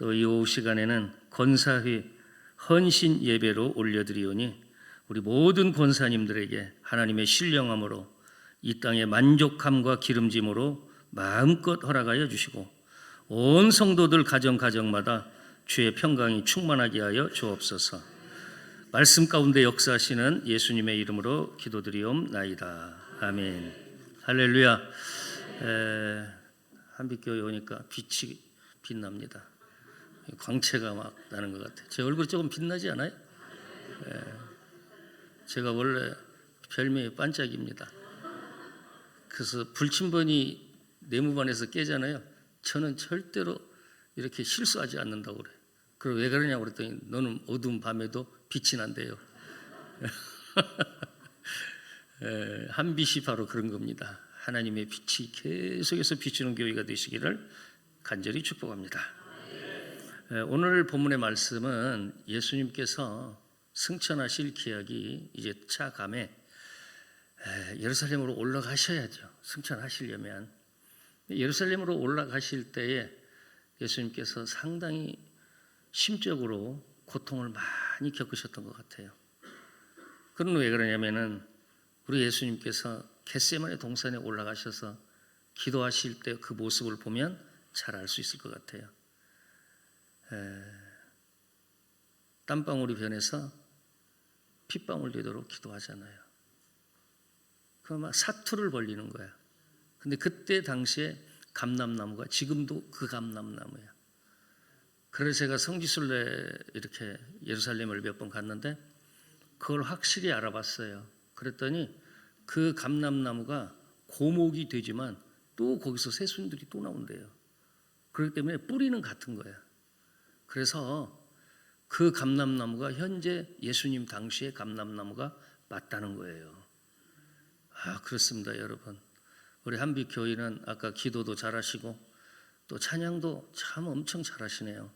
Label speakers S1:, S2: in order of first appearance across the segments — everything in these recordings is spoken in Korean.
S1: 또 이 오후 시간에는 권사회 헌신 예배로 올려드리오니 우리 모든 권사님들에게 하나님의 신령함으로 이 땅의 만족함과 기름짐으로 마음껏 허락하여 주시고 온 성도들 가정마다 주의 평강이 충만하게 하여 주옵소서. 말씀 가운데 역사하시는 예수님의 이름으로 기도드리옵나이다. 아멘. 할렐루야. 한빛교회 오니까 빛이 빛납니다. 광채가 막 나는 것 같아요. 제 얼굴이 조금 빛나지 않아요? 제가 원래 별명이 반짝입니다. 그래서 불침번이 내무반에서 깨잖아요. 저는 절대로 이렇게 실수하지 않는다고 그래요. 그리고 왜 그러냐고 그랬더니 너는 어두운 밤에도 빛이 난대요. 한빛이 바로 그런 겁니다. 하나님의 빛이 계속해서 비추는 교회가 되시기를 간절히 축복합니다. 오늘 본문의 말씀은 예수님께서 승천하실 기약이 이제 차감해 예루살렘으로 올라가셔야죠. 승천하시려면 예루살렘으로 올라가실 때에 예수님께서 상당히 심적으로 고통을 많이 겪으셨던 것 같아요. 그건 왜 그러냐면은 우리 예수님께서 겟세마네 동산에 올라가셔서 기도하실 때 그 모습을 보면 잘 알 수 있을 것 같아요. 땀방울이 변해서 핏방울 되도록 기도하잖아요. 막 사투를 벌리는 거야. 근데 그때 당시에 감람나무가 지금도 그 감람나무야. 그래서 제가 성지순례 이렇게 예루살렘을 몇 번 갔는데 그걸 확실히 알아봤어요. 그랬더니 그 감람나무가 고목이 되지만 또 거기서 새순들이 또 나온대요. 그렇기 때문에 뿌리는 같은 거야. 그래서 그 감람나무가 현재 예수님 당시의 감람나무가 맞다는 거예요. 그렇습니다, 여러분. 우리 한빛교회는 아까 기도도 잘하시고 또 찬양도 참 엄청 잘하시네요.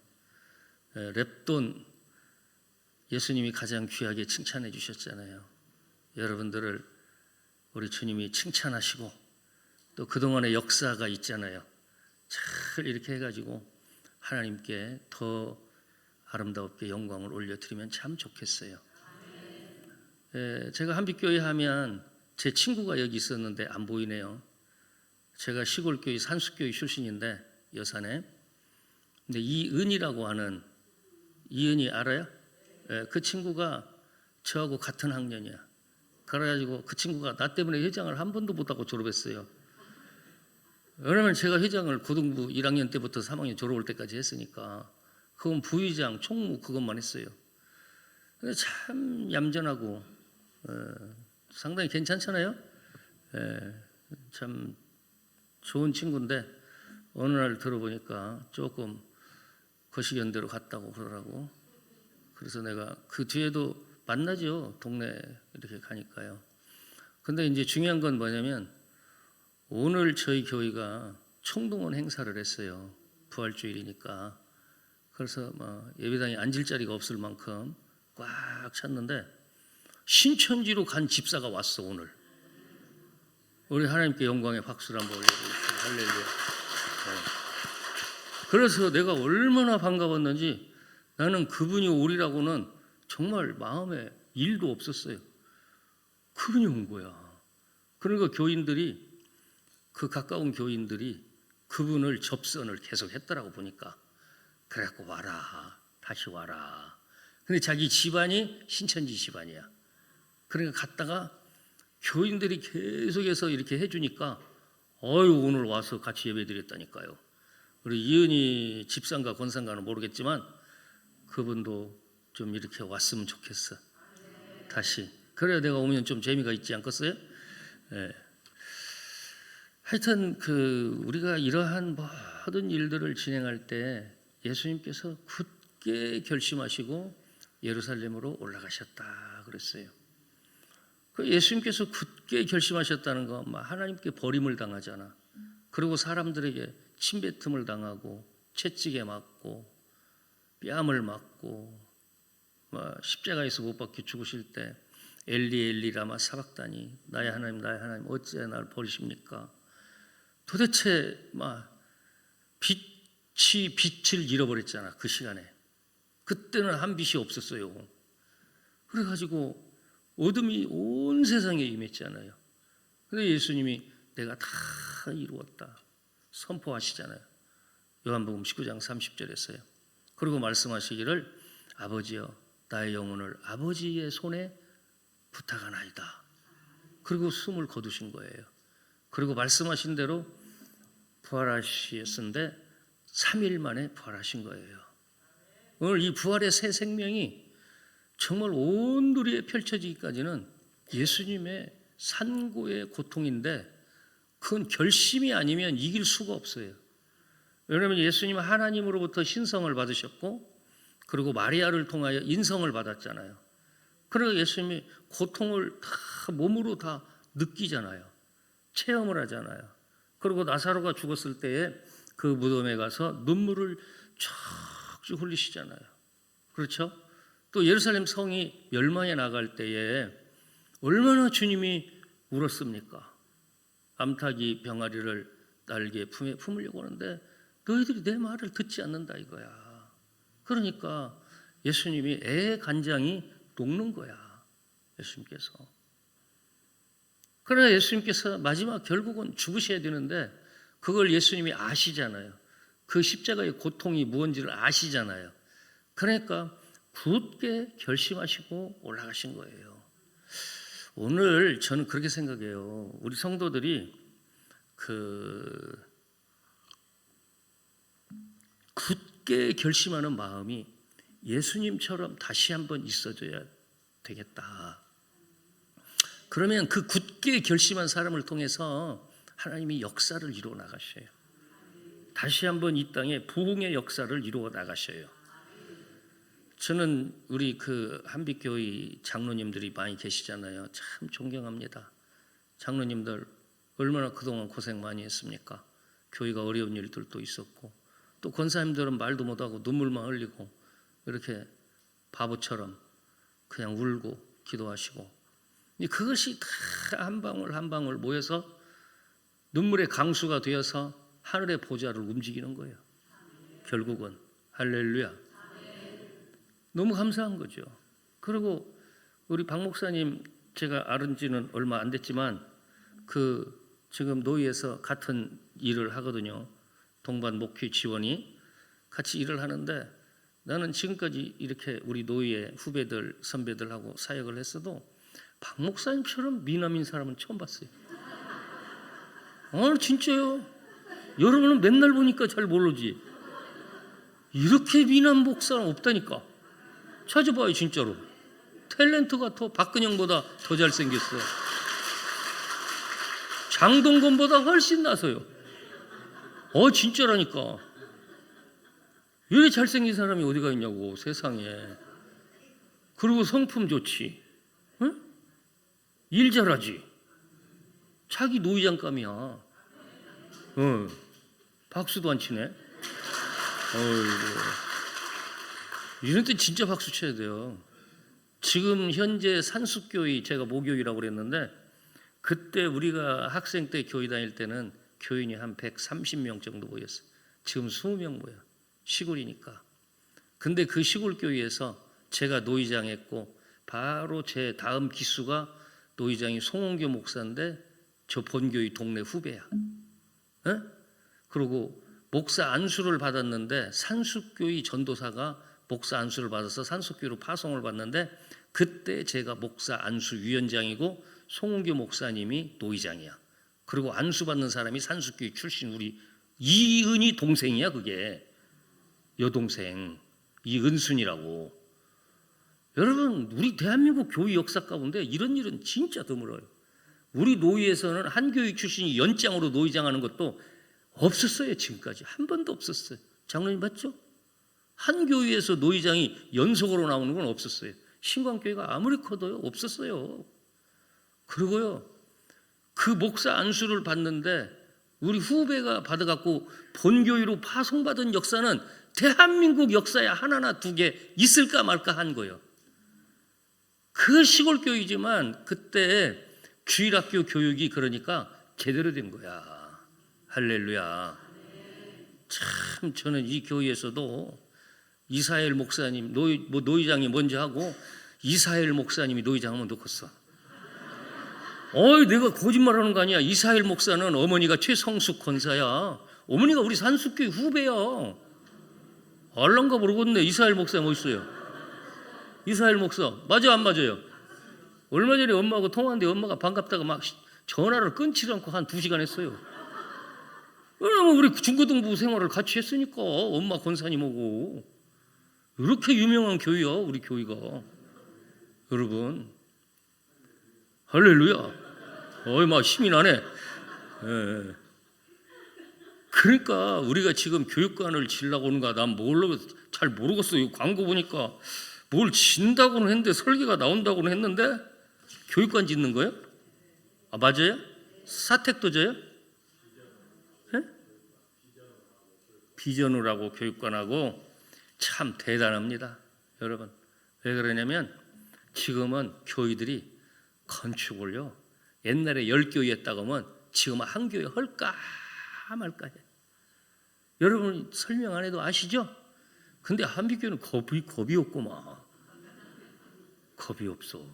S1: 랩돈 예수님이 가장 귀하게 칭찬해 주셨잖아요. 여러분들을 우리 주님이 칭찬하시고 또 그동안의 역사가 있잖아요. 잘 이렇게 해가지고 하나님께 더 아름답게 영광을 올려드리면 참 좋겠어요. 제가 한빛교회 하면 제 친구가 여기 있었는데 안 보이네요. 제가 시골교회 산수교회 출신인데 여산에. 근데 이은이라고 하는 이은이 알아요? 그 친구가 저하고 같은 학년이야. 그래가지고 그 친구가 나 때문에 회장을 한 번도 못하고 졸업했어요. 왜냐면 제가 회장을 고등부 1학년 때부터 3학년 졸업할 때까지 했으니까 그건 부의장, 총무 그것만 했어요. 근데 참 얌전하고 상당히 괜찮잖아요. 참 좋은 친구인데 어느 날 들어보니까 조금 거시기연대로 갔다고 그러더라고. 그래서 내가 그 뒤에도 만나죠. 동네 이렇게 가니까요. 근데 이제 중요한 건 뭐냐면 오늘 저희 교회가 총동원 행사를 했어요. 부활주일이니까. 그래서 예배당에 앉을 자리가 없을 만큼 꽉 찼는데 신천지로 간 집사가 왔어 오늘. 우리 하나님께 영광의 박수를 한번 올려드립시다. 할렐루야. 그래서 내가 얼마나 반가웠는지 나는 그분이 오리라고는 정말 마음에 일도 없었어요. 그분이 온 거야. 그러니까 교인들이 그 가까운 교인들이 그분을 접선을 계속 했더라고 보니까. 그래갖고 와라, 다시 와라. 근데 자기 집안이 신천지 집안이야. 그러니까 갔다가 교인들이 계속해서 이렇게 해주니까 오늘 와서 같이 예배드렸다니까요. 우리 이은희 집사인가 권사인가는 모르겠지만 그분도 좀 이렇게 왔으면 좋겠어. 다시. 그래야 내가 오면 좀 재미가 있지 않겠어요? 하여튼 우리가 이러한 모든 일들을 진행할 때 예수님께서 굳게 결심하시고 예루살렘으로 올라가셨다 그랬어요. 그 예수님께서 굳게 결심하셨다는 거 하나님께 버림을 당하잖아. 그리고 사람들에게 침뱉음을 당하고 채찍에 맞고 뺨을 맞고 십자가에서 못 박혀 죽으실 때 엘리 엘리 라마 사박다니 나의 하나님 어찌 나를 버리십니까? 도대체 빛을 잃어버렸잖아. 그 시간에. 그때는 한 빛이 없었어요. 그래가지고 어둠이 온 세상에 임했잖아요. 근데 예수님이 내가 다 이루었다 선포하시잖아요. 요한복음 19장 30절에서요. 그리고 말씀하시기를 아버지여 나의 영혼을 아버지의 손에 부탁하나이다. 그리고 숨을 거두신 거예요. 그리고 말씀하신 대로 부활하셨는데 3일 만에 부활하신 거예요. 오늘 이 부활의 새 생명이 정말 온 누리에 펼쳐지기까지는 예수님의 산고의 고통인데 그건 결심이 아니면 이길 수가 없어요. 왜냐하면 예수님은 하나님으로부터 신성을 받으셨고 그리고 마리아를 통하여 인성을 받았잖아요. 그리고 예수님이 고통을 다 몸으로 다 느끼잖아요. 체험을 하잖아요. 그리고 나사로가 죽었을 때에 그 무덤에 가서 눈물을 쫙 흘리시잖아요. 그렇죠? 또 예루살렘 성이 멸망해 나갈 때에 얼마나 주님이 울었습니까? 암탉이 병아리를 날개에 품으려고 하는데 너희들이 내 말을 듣지 않는다 이거야. 그러니까 예수님이 애 간장이 녹는 거야. 예수님께서. 그러나 예수님께서 마지막 결국은 죽으셔야 되는데 그걸 예수님이 아시잖아요. 그 십자가의 고통이 무언지를 아시잖아요. 그러니까 굳게 결심하시고 올라가신 거예요. 오늘 저는 그렇게 생각해요. 우리 성도들이 굳게 결심하는 마음이 예수님처럼 다시 한번 있어줘야 되겠다. 그러면 그 굳게 결심한 사람을 통해서 하나님이 역사를 이루어 나가셔요. 다시 한번 이 땅에 부흥의 역사를 이루어 나가셔요. 저는 우리 한빛교회 장로님들이 많이 계시잖아요. 참 존경합니다. 장로님들 얼마나 그동안 고생 많이 했습니까? 교회가 어려운 일들도 있었고 또 권사님들은 말도 못하고 눈물만 흘리고 이렇게 바보처럼 그냥 울고 기도하시고 그것이 다 한 방울 한 방울 모여서 눈물의 강수가 되어서 하늘의 보좌를 움직이는 거예요. 결국은 할렐루야. 너무 감사한 거죠. 그리고 우리 박 목사님 제가 알은 지는 얼마 안 됐지만 지금 노예에서 같은 일을 하거든요. 동반 목회 지원이 같이 일을 하는데 나는 지금까지 이렇게 우리 노예 후배들 선배들하고 사역을 했어도 박 목사님처럼 미남인 사람은 처음 봤어요. 진짜요. 여러분은 맨날 보니까 잘 모르지. 이렇게 미남 목사는 없다니까. 찾아봐요 진짜로. 탤런트가 더 박근영보다 더 잘생겼어요. 장동건보다 훨씬 나서요. 진짜라니까. 이렇게 잘생긴 사람이 어디가 있냐고 세상에. 그리고 성품 좋지. 응? 일 잘하지. 자기 노이장감이야. 박수도 안 치네. 이런 때 진짜 박수 쳐야 돼요. 지금 현재 산수교회 제가 모교회라고 그랬는데 그때 우리가 학생 때 교회 다닐 때는 교인이 한 130명 정도 모였어요. 지금 20명 모여. 시골이니까. 근데 그 시골 교회에서 제가 노회장 했고 바로 제 다음 기수가 노회장이 송원교 목사인데 저 본교회 동네 후배야. 그리고 목사 안수를 받았는데 산수교회 전도사가 목사 안수를 받아서 산수교회로 파송을 받는데 그때 제가 목사 안수 위원장이고 송은교 목사님이 노회장이야. 그리고 안수 받는 사람이 산수교회 출신 우리 이은희 동생이야. 그게 여동생 이은순이라고. 여러분 우리 대한민국 교회 역사 가운데 이런 일은 진짜 드물어요. 우리 노회에서는 한 교회 출신이 연장으로 노회장하는 것도 없었어요. 지금까지 한 번도 없었어요. 장로님 맞죠? 한 교회에서 노회장이 연속으로 나오는 건 없었어요. 신광교회가 아무리 커도요 없었어요. 그리고요 그 목사 안수를 받는데 우리 후배가 받아갖고 본교회로 파송받은 역사는 대한민국 역사에 하나나 두 개 있을까 말까 한 거예요. 그 시골교회지만 그때 주일학교 교육이 그러니까 제대로 된 거야. 할렐루야. 참 저는 이 교회에서도 이사엘 목사님 노회장이 먼저 하고 이사엘 목사님이 노회장하면 놓겠어. 내가 거짓말하는 거 아니야. 이사엘 목사는 어머니가 최성숙 권사야. 어머니가 우리 산숙교회 후배야. 알란가 모르겠네. 이사엘 목사 멋있어요. 이사엘 목사 맞아 안 맞아요? 얼마 전에 엄마하고 통화하는데 엄마가 반갑다가 막 전화를 끊지 않고 한 2시간 했어요. 왜냐면 우리 중고등부 생활을 같이 했으니까. 엄마 권사님하고. 이렇게 유명한 교회야 우리 교회가. 여러분 할렐루야. 막 힘이 나네. 예. 그러니까 우리가 지금 교육관을 지려고 하는가 난 뭘로 잘 모르겠어요. 광고 보니까 뭘 진다고는 했는데 설계가 나온다고는 했는데 교육관 짓는 거예요? 맞아요? 사택도 져요? 예? 비전을 하고 교육관하고 참 대단합니다. 여러분 왜 그러냐면 지금은 교회들이 건축을요 옛날에 10교회 했다고 하면 지금은 한 교회 할까 말까 해. 여러분 설명 안 해도 아시죠? 근데 한빛교회는 겁이 없고 막 겁이 없어.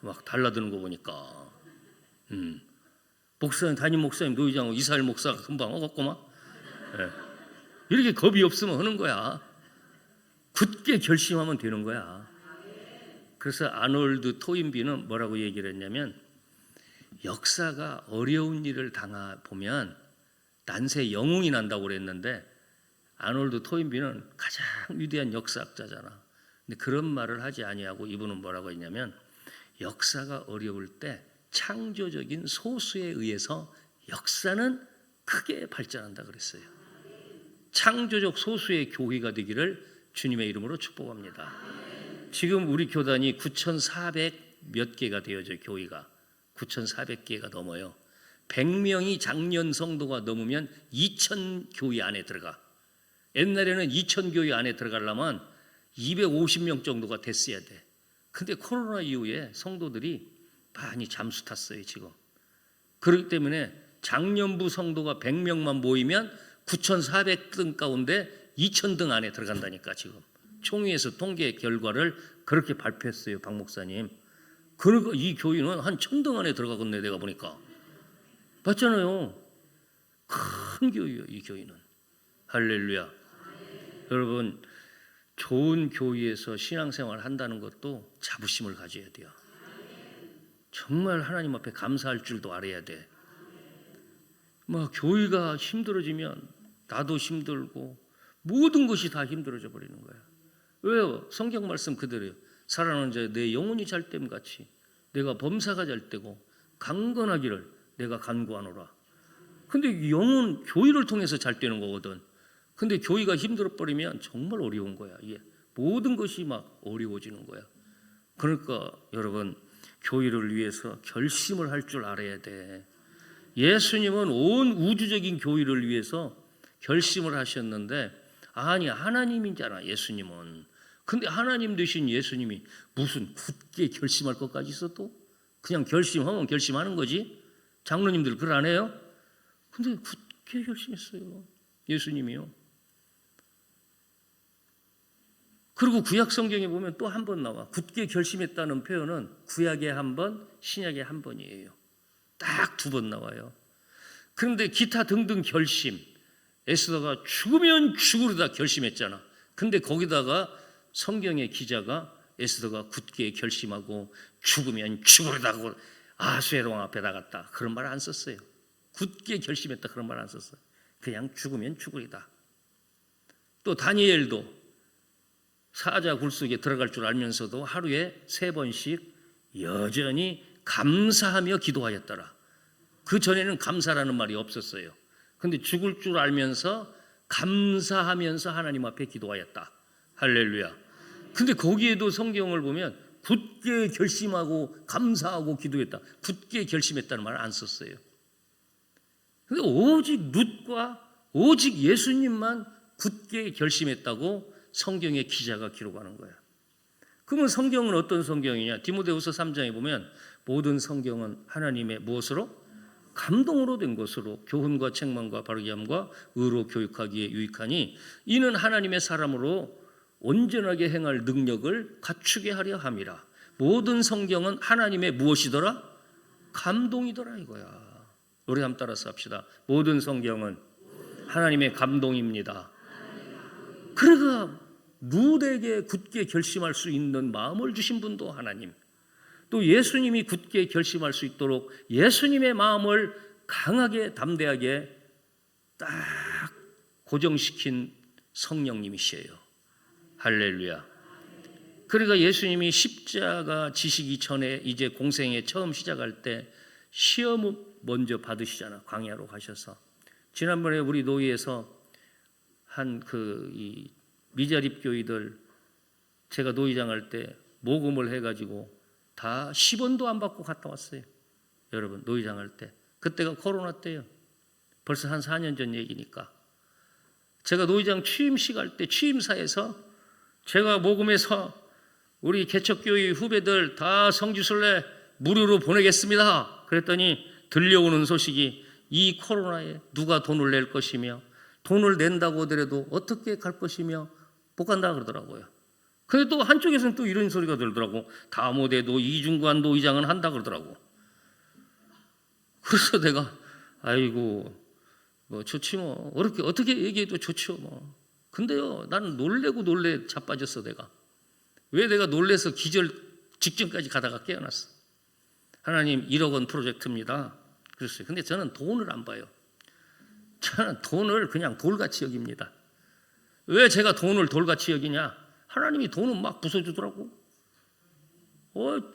S1: 막 달라드는 거 보니까 목사님 담임 목사님 노회장 이사엘 목사가 금방 오겠고 막 이렇게 겁이 없으면 하는 거야. 굳게 결심하면 되는 거야. 그래서 아놀드 토인비는 뭐라고 얘기를 했냐면 역사가 어려운 일을 당하 보면 난세 영웅이 난다고 그랬는데 아놀드 토인비는 가장 위대한 역사학자잖아. 근데 그런 말을 하지 아니하고 이분은 뭐라고 했냐면 역사가 어려울 때 창조적인 소수에 의해서 역사는 크게 발전한다 그랬어요. 창조적 소수의 교회가 되기를 주님의 이름으로 축복합니다. 지금 우리 교단이 9,400 몇 개가 되어져. 교회가 9,400개가 넘어요. 100명이 작년 성도가 넘으면 2,000교회 안에 들어가. 옛날에는 2,000교회 안에 들어가려면 250명 정도가 됐어야 돼. 근데 코로나 이후에 성도들이 많이 잠수 탔어요 지금. 그렇기 때문에 작년부 성도가 100명만 모이면 9,400등 가운데 2,000등 안에 들어간다니까. 지금 총회에서 통계 결과를 그렇게 발표했어요 박 목사님. 그러니까 이 교회는 한 1,000등 안에 들어가겠네 내가 보니까. 맞잖아요. 큰 교회예요 이 교회는. 할렐루야. 여러분 좋은 교회에서 신앙생활을 한다는 것도 자부심을 가져야 돼요. 정말 하나님 앞에 감사할 줄도 알아야 돼. 막 교회가 힘들어지면 나도 힘들고 모든 것이 다 힘들어져 버리는 거야. 왜요? 성경 말씀 그대로요. 살아나는 자여 내 영혼이 잘됨 같이 내가 범사가 잘 되고 강건하기를 내가 간구하노라. 근데 영혼 교회를 통해서 잘 되는 거거든. 근데 교회가 힘들어 버리면 정말 어려운 거야. 이게 모든 것이 막 어려워지는 거야. 그러니까 여러분 교회를 위해서 결심을 할 줄 알아야 돼. 예수님은 온 우주적인 교회를 위해서 결심을 하셨는데 아니 하나님이잖아 예수님은. 근데 하나님 되신 예수님이 무슨 굳게 결심할 것까지 있어 또? 그냥 결심하면 결심하는 거지. 장로님들 그걸 안 해요? 근데 굳게 결심했어요 예수님이요. 그리고 구약 성경에 보면 또 한 번 나와. 굳게 결심했다는 표현은 구약에 한 번, 신약에 한 번이에요. 딱 2번 나와요. 그런데 기타 등등 결심, 에스더가 죽으면 죽으리다 결심했잖아. 근데 거기다가 성경의 기자가 에스더가 굳게 결심하고 죽으면 죽으리다 하고 아수에로 왕 앞에 나갔다 그런 말 안 썼어요. 굳게 결심했다 그런 말 안 썼어요. 그냥 죽으면 죽으리다. 또 다니엘도 사자 굴 속에 들어갈 줄 알면서도 하루에 3번씩 여전히 감사하며 기도하였더라. 그 전에는 감사라는 말이 없었어요. 근데 죽을 줄 알면서 감사하면서 하나님 앞에 기도하였다. 할렐루야. 근데 거기에도 성경을 보면 굳게 결심하고 감사하고 기도했다. 굳게 결심했다는 말을 안 썼어요. 근데 오직 룻과 오직 예수님만 굳게 결심했다고 성경의 기자가 기록하는 거야. 그러면 성경은 어떤 성경이냐? 디모데후서 3장에 보면 모든 성경은 하나님의 무엇으로? 감동으로 된 것으로 교훈과 책망과 바르게 함과 의로 교육하기에 유익하니 이는 하나님의 사람으로 온전하게 행할 능력을 갖추게 하려 함이라. 모든 성경은 하나님의 무엇이더라? 감동이더라 이거야. 우리 한번 따라서 합시다. 모든 성경은 하나님의 감동입니다. 그러니까 누구에게 굳게 결심할 수 있는 마음을 주신 분도 하나님, 또 예수님이 굳게 결심할 수 있도록 예수님의 마음을 강하게 담대하게 딱 고정시킨 성령님이시에요. 할렐루야. 그러니까 예수님이 십자가 지시기 전에 이제 공생에 처음 시작할 때 시험을 먼저 받으시잖아. 광야로 가셔서. 지난번에 우리 노예에서 한 이 미자립 교회들 제가 노회장 할 때 모금을 해가지고 다 10원도 안 받고 갔다 왔어요. 여러분 노회장 할 때. 그때가 코로나 때요. 벌써 한 4년 전 얘기니까. 제가 노회장 취임식 할 때 취임사에서 제가 모금해서 우리 개척교회 후배들 다 성지순례 무료로 보내겠습니다. 그랬더니 들려오는 소식이 이 코로나에 누가 돈을 낼 것이며 돈을 낸다고 하더라도 어떻게 갈 것이며 못 간다 그러더라고요. 근데 또 한쪽에서는 또 이런 소리가 들더라고. 다모대도 이중관 노회장은 한다 그러더라고. 그래서 내가 아이고 뭐 좋지 뭐 어떻게 얘기해도 좋죠 뭐. 근데요 나는 놀래고 자빠졌어. 내가 놀래서 기절 직전까지 가다가 깨어났어. 하나님 1억 원 프로젝트입니다. 그랬어요. 근데 저는 돈을 안 봐요. 저는 돈을 그냥 돌같이 여깁니다. 왜 제가 돈을 돌같이 여기냐? 하나님이 돈은 막 부숴주더라고.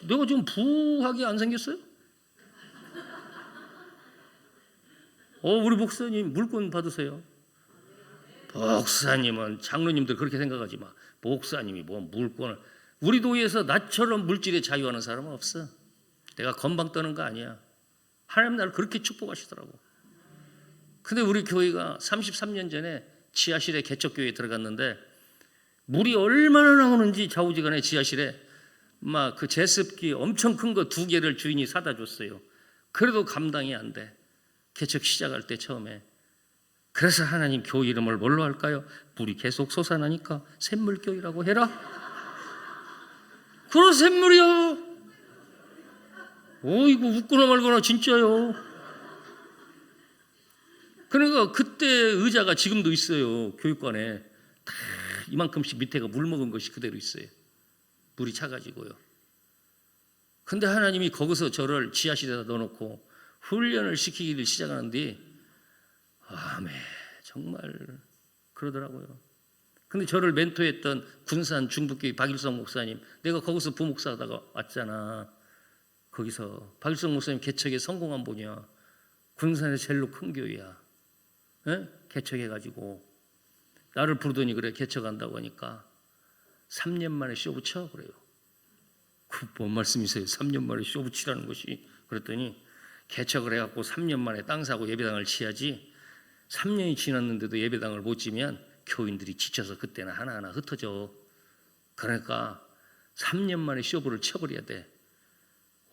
S1: 내가 좀 부하게 안 생겼어요? 우리 목사님 물건 받으세요. 목사님은 장로님들 그렇게 생각하지 마. 목사님이 뭐 물건을. 우리 도에서 나처럼 물질에 자유하는 사람은 없어. 내가 건방 떠는 거 아니야. 하나님 나를 그렇게 축복하시더라고. 근데 우리 교회가 33년 전에 지하실에 개척교회에 들어갔는데 물이 얼마나 나오는지 좌우지간에 지하실에 막 그 제습기 엄청 큰 거 2개를 주인이 사다 줬어요. 그래도 감당이 안 돼. 개척 시작할 때 처음에. 그래서 하나님 교회 이름을 뭘로 할까요? 물이 계속 솟아나니까 샘물교회라고 해라. 그런 샘물이요. 이거 웃거나 말거나 진짜요. 그러니까 그때 의자가 지금도 있어요. 교육관에 다 이만큼씩 밑에가 물 먹은 것이 그대로 있어요. 물이 차가지고요. 근데 하나님이 거기서 저를 지하실에다 넣어놓고 훈련을 시키기를 시작하는데 아멘 정말 그러더라고요. 근데 저를 멘토했던 군산 중북교회 박일성 목사님, 내가 거기서 부목사하다가 왔잖아. 거기서 박일성 목사님 개척에 성공한 분이야. 군산에 제일로 큰 교회야. 개척해가지고 나를 부르더니 그래 개척한다고 하니까 3년 만에 쇼부 쳐 그래요. 뭔 말씀이세요? 3년 만에 쇼부 치라는 것이. 그랬더니 개척을 해갖고 3년 만에 땅 사고 예배당을 치야지 3년이 지났는데도 예배당을 못 지면 교인들이 지쳐서 그때는 하나하나 흩어져. 그러니까 3년 만에 쇼부를 쳐버려야 돼.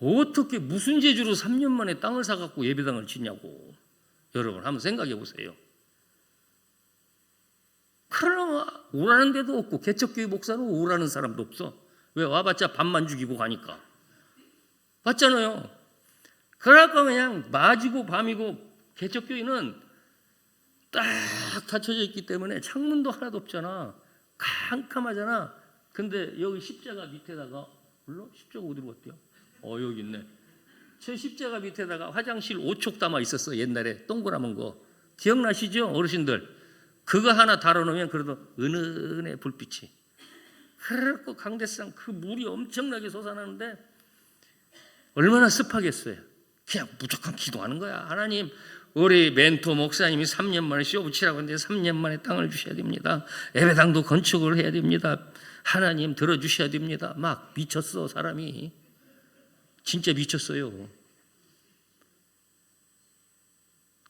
S1: 어떻게 무슨 재주로 3년 만에 땅을 사갖고 예배당을 짓냐고. 여러분 한번 생각해 보세요. 그러나 오라는 데도 없고 개척교회 목사로 오라는 사람도 없어. 왜? 와봤자 밥만 죽이고 가니까. 봤잖아요. 그러니까 그냥 낮이고 밤이고 개척교회는 딱 닫혀져 있기 때문에 창문도 하나도 없잖아. 캄캄하잖아. 근데 여기 십자가 밑에다가 물론 십자가 어디로 갔대요? 여기 있네. 저 십자가 밑에다가 화장실 5촉 담아 있었어. 옛날에 동그라문 거 기억나시죠? 어르신들 그거 하나 달아놓으면 그래도 은은해 불빛이. 그래갖고 강대상 그 물이 엄청나게 솟아나는데 얼마나 습하겠어요. 그냥 무조건 기도하는 거야. 하나님 우리 멘토 목사님이 3년 만에 쇼 붙이라고 했는데 3년 만에 땅을 주셔야 됩니다. 예배당도 건축을 해야 됩니다. 하나님 들어주셔야 됩니다. 막 미쳤어 사람이. 진짜 미쳤어요.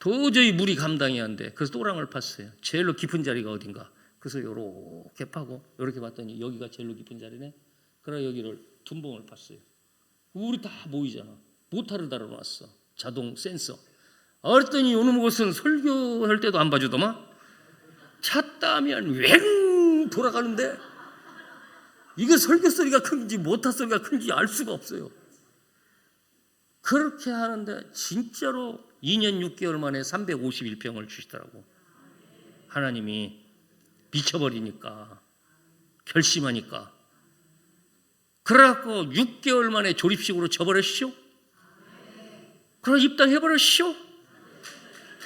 S1: 도저히 물이 감당이 안 돼. 그래서 또랑을 팠어요. 제일로 깊은 자리가 어딘가. 그래서 요렇게 파고 요렇게 봤더니 여기가 제일로 깊은 자리네. 그래 여기를 둔봉을 팠어요. 우리 다 모이잖아. 모터를 달아놨어. 자동 센서. 어랬더니 요놈 것은 설교할 때도 안 봐주더만. 찼다면 왱 돌아가는데 이게 설교 소리가 큰지 모타 소리가 큰지 알 수가 없어요. 그렇게 하는데 진짜로 2년 6개월 만에 351평을 주시더라고. 하나님이 미쳐버리니까, 결심하니까. 그래갖고 6개월 만에 조립식으로 져버렸시오. 그럼 입당해버렸시오.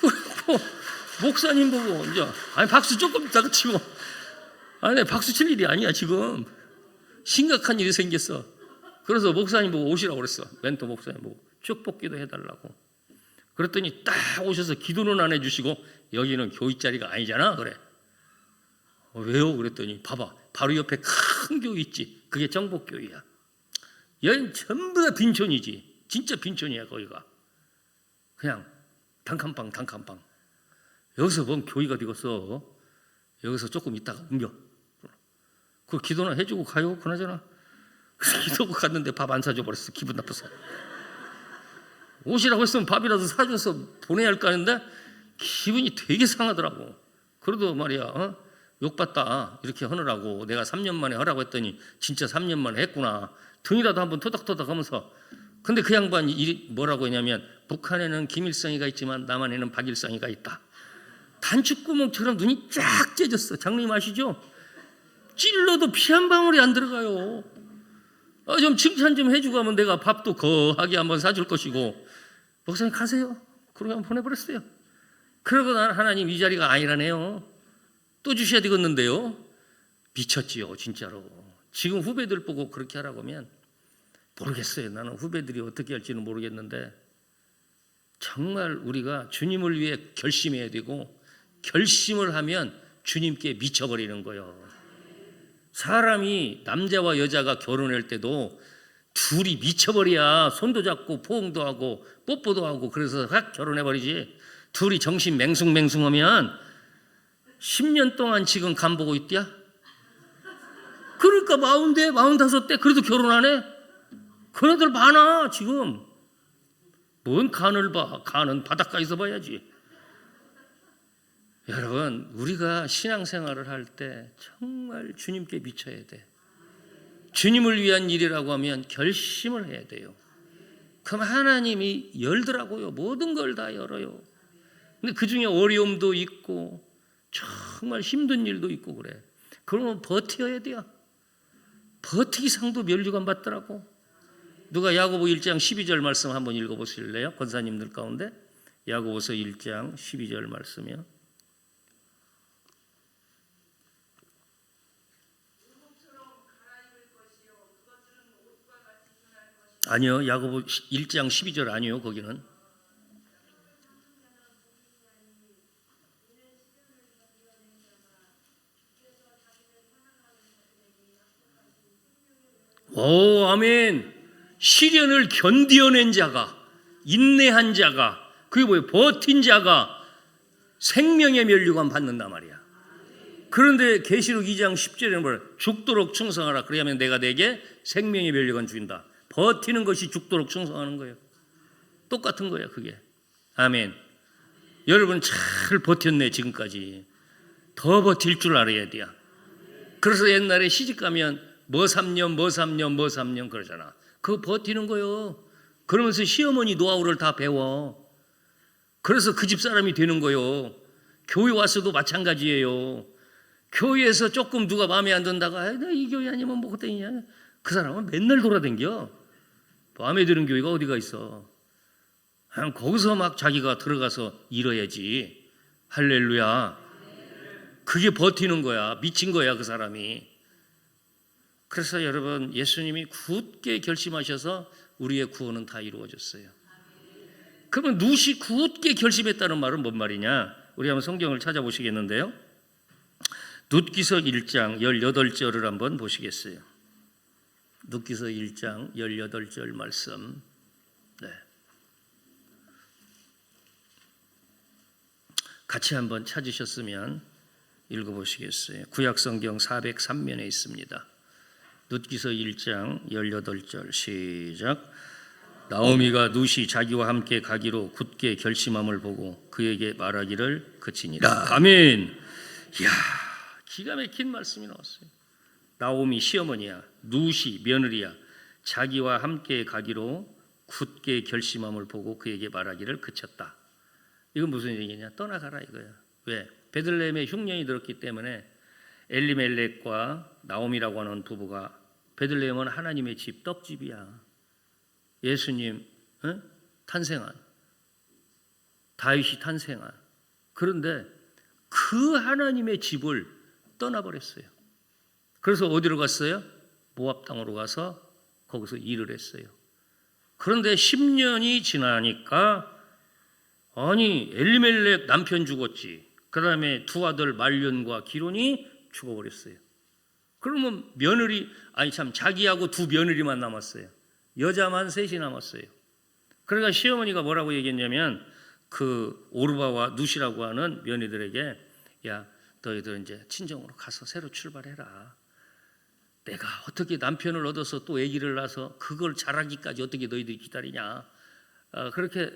S1: 그리고 목사님 보고 이제 아니 박수 조금 이따가 치고, 아니 박수 칠 일이 아니야 지금. 심각한 일이 생겼어. 그래서 목사님 보고 오시라고 그랬어. 멘토 목사님 보고 축복기도 해달라고. 그랬더니 딱 오셔서 기도는 안 해주시고 여기는 교회 자리가 아니잖아 그래. 왜요? 그랬더니 봐봐, 바로 옆에 큰 교회 있지. 그게 정복교회야. 여긴 전부 다 빈촌이지. 진짜 빈촌이야 거기가. 그냥 단칸방 단칸방. 여기서 뭔 교회가 되겠어. 여기서 조금 있다가 옮겨. 그 기도나 해주고 가요. 그나저나. 그래서 기도하고 갔는데 밥 안 사줘 버렸어. 기분 나빠서. 오시라고 했으면 밥이라도 사줘서 보내야 할 거 아닌데 기분이 되게 상하더라고. 그래도 말이야 욕받다 이렇게 하느라고 내가 3년 만에 하라고 했더니 진짜 3년 만에 했구나. 등이라도 한번 토닥토닥 하면서. 근데 그 양반이 뭐라고 했냐면 북한에는 김일성이가 있지만 남한에는 박일성이가 있다. 단추구멍처럼 눈이 쫙 째졌어. 장로님 아시죠? 찔러도 피 한 방울이 안 들어가요. 좀 칭찬 좀 해주고 하면 내가 밥도 거하게 한번 사줄 것이고. 목사님 가세요. 그러면 보내버렸어요. 그러고 난 하나님 이 자리가 아니라네요. 또 주셔야 되겠는데요. 미쳤지요 진짜로. 지금 후배들 보고 그렇게 하라고 하면 모르겠어요. 나는 후배들이 어떻게 할지는 모르겠는데 정말 우리가 주님을 위해 결심해야 되고 결심을 하면 주님께 미쳐버리는 거예요. 사람이 남자와 여자가 결혼할 때도 둘이 미쳐버려야 손도 잡고 포옹도 하고 뽀뽀도 하고 그래서 확 결혼해버리지. 둘이 정신 맹숭맹숭하면 10년 동안 지금 간 보고 있디야. 그러니까 40대 45대 그래도 결혼 안 해. 그네들 많아 지금. 뭔 간을 봐. 간은 바닷가에서 봐야지. 여러분 우리가 신앙생활을 할 때 정말 주님께 미쳐야 돼. 주님을 위한 일이라고 하면 결심을 해야 돼요. 그럼 하나님이 열더라고요. 모든 걸 다 열어요. 근데 그중에 어려움도 있고 정말 힘든 일도 있고 그래. 그러면 버텨야 돼요. 버티기 상도 면류관 받더라고. 누가 야고보 1장 12절 말씀 한번 읽어보실래요? 권사님들 가운데 야고보서 1장 12절 말씀이요. 아니요, 야고보 1장 12절 아니요, 거기는. 오, 아멘. 시련을 견디어낸 자가, 인내한 자가, 그게 뭐예요? 버틴 자가 생명의 면류관 받는단 말이야. 그런데 계시록 2장 10절에는 뭐래? 죽도록 충성하라. 그러면 내가 내게 생명의 면류관 주인다. 버티는 것이 죽도록 충성하는 거예요. 똑같은 거예요, 그게. 아멘. 여러분 잘 버텼네, 지금까지. 더 버틸 줄 알아야 돼요. 그래서 옛날에 시집가면 뭐 3년, 뭐 3년, 뭐 3년 그러잖아. 그거 버티는 거예요. 그러면서 시어머니 노하우를 다 배워. 그래서 그 집 사람이 되는 거예요. 교회 와서도 마찬가지예요. 교회에서 조금 누가 마음에 안 든다고 이 교회 아니면 뭐 그때냐. 그 사람은 맨날 돌아다녀. 마음에 드는 교회가 어디가 있어. 그냥 거기서 막 자기가 들어가서 일해야지. 할렐루야. 그게 버티는 거야. 미친 거야 그 사람이. 그래서 여러분 예수님이 굳게 결심하셔서 우리의 구원은 다 이루어졌어요. 그러면 룻이 굳게 결심했다는 말은 뭔 말이냐. 우리 한번 성경을 찾아보시겠는데요. 룻기서 1장 18절을 한번 보시겠어요. 룻기서 1장 18절 말씀. 네. 같이 한번 찾으셨으면 읽어보시겠어요. 구약성경 403면에 있습니다. 룻기서 1장 18절 시작. 나오미가 룻이 자기와 함께 가기로 굳게 결심함을 보고 그에게 말하기를 그치니라. 아멘. 이야, 기가 막힌 말씀이 나왔어요. 나오미 시어머니야, 룻이 며느리야, 자기와 함께 가기로 굳게 결심함을 보고 그에게 말하기를 그쳤다. 이건 무슨 얘기냐? 떠나가라 이거야. 왜? 베들레헴에 흉년이 들었기 때문에 엘리멜렉과 나오미라고 하는 부부가, 베들레헴은 하나님의 집, 떡집이야. 예수님 탄생한, 다윗이 탄생한. 그런데 그 하나님의 집을 떠나버렸어요. 그래서 어디로 갔어요? 모압 땅으로 가서 거기서 일을 했어요. 그런데 10년이 지나니까, 아니 엘리멜렉 남편 죽었지, 그 다음에 두 아들 말륜과 기론이 죽어버렸어요. 그러면 며느리, 자기하고 두 며느리만 남았어요. 여자만 셋이 남았어요. 그러니까 시어머니가 뭐라고 얘기했냐면, 그 오르바와 룻이라고 하는 며느리들에게, 야, 너희들 이제 친정으로 가서 새로 출발해라. 내가 어떻게 남편을 얻어서 또 아기를 낳아서 그걸 자라기까지 어떻게 너희들이 기다리냐. 그렇게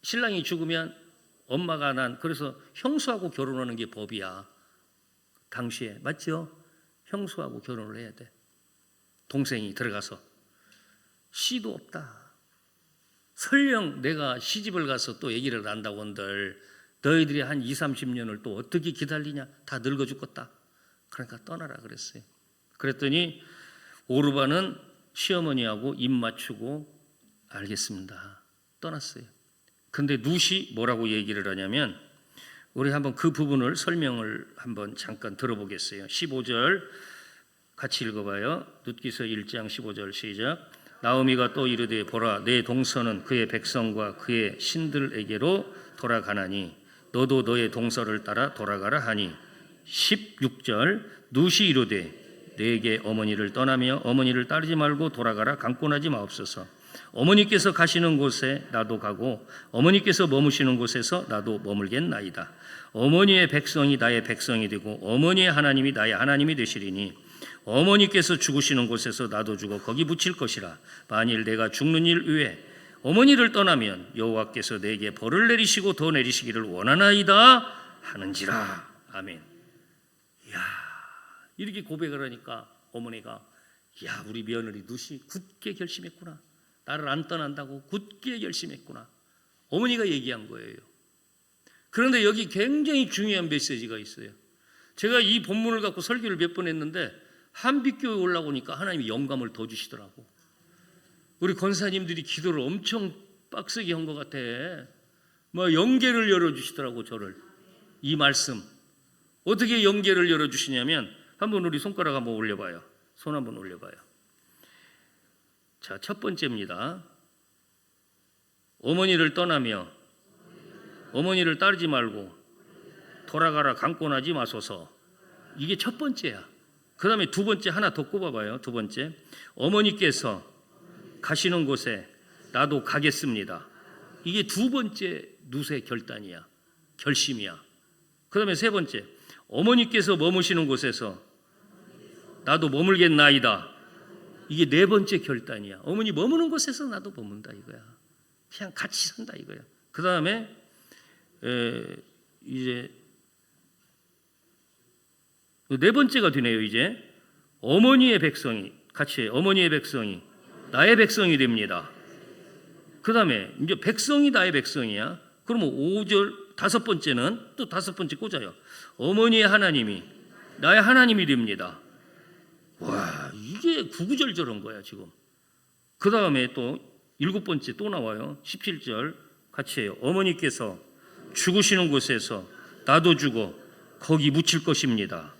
S1: 신랑이 죽으면 엄마가 그래서 형수하고 결혼하는 게 법이야. 당시에 맞죠? 형수하고 결혼을 해야 돼. 동생이 들어가서. 씨도 없다. 설령 내가 시집을 가서 또 아기를 낳는다고 한들 너희들이 한 20-30년을 또 어떻게 기다리냐. 다 늙어 죽겠다. 그러니까 떠나라 그랬어요. 그랬더니 오르바는 시어머니하고 입 맞추고 알겠습니다. 떠났어요. 근데 룻이 뭐라고 얘기를 하냐면, 우리 한번 그 부분을 설명을 한번 잠깐 들어보겠어요. 15절 같이 읽어봐요. 룻기서 1장 15절 시작. 나오미가 또 이르되 보라, 내 동서는 그의 백성과 그의 신들에게로 돌아가나니 너도 너의 동서를 따라 돌아가라 하니. 16절 룻이 이르되 내게 어머니를 떠나며 어머니를 따르지 말고 돌아가라. 강권하지 마옵소서. 어머니께서 가시는 곳에 나도 가고 어머니께서 머무시는 곳에서 나도 머물겠나이다. 어머니의 백성이 나의 백성이 되고 어머니의 하나님이 나의 하나님이 되시리니 어머니께서 죽으시는 곳에서 나도 죽어 거기 묻힐 것이라. 만일 내가 죽는 일 위에 어머니를 떠나면 여호와께서 내게 벌을 내리시고 더 내리시기를 원하나이다 하는지라. 아멘. 이야, 이렇게 고백을 하니까 어머니가, 야, 우리 며느리 룻이 굳게 결심했구나. 나를 안 떠난다고 굳게 결심했구나. 어머니가 얘기한 거예요. 그런데 여기 굉장히 중요한 메시지가 있어요. 제가 이 본문을 갖고 설교를 몇 번 했는데 한빛교회 올라오니까 하나님이 영감을 더 주시더라고. 우리 권사님들이 기도를 엄청 빡세게 한 것 같아. 뭐 영계를 열어주시더라고. 저를. 이 말씀 어떻게 영계를 열어주시냐면, 한번 우리 손가락 한번 올려봐요. 손 한번 올려봐요. 자, 첫 번째입니다. 어머니를 떠나며 어머니를 따르지 말고 돌아가라. 강권하지 마소서. 이게 첫 번째야. 그 다음에 두 번째 하나 더 꼽아봐요. 두 번째, 어머니께서 가시는 곳에 나도 가겠습니다. 이게 두 번째 룻의 결단이야. 결심이야. 그 다음에 세 번째, 어머니께서 머무시는 곳에서 나도 머물겠나이다. 이게 네 번째 결단이야. 어머니 머무는 곳에서 나도 머문다 이거야. 그냥 같이 산다 이거야. 그 다음에 이제 네 번째가 되네요. 이제 어머니의 백성이, 같이 해. 어머니의 백성이 나의 백성이 됩니다. 그 다음에 이제 백성이 나의 백성이야. 그러면 5절 다섯 번째는 또 다섯 번째 꽂아요. 어머니의 하나님이 나의 하나님이 됩니다. 와, 이게 구구절절한 거야 지금. 그 다음에 또 일곱 번째 또 나와요. 17절 같이 해요. 어머니께서 죽으시는 곳에서 나도 죽어 거기 묻힐 것입니다.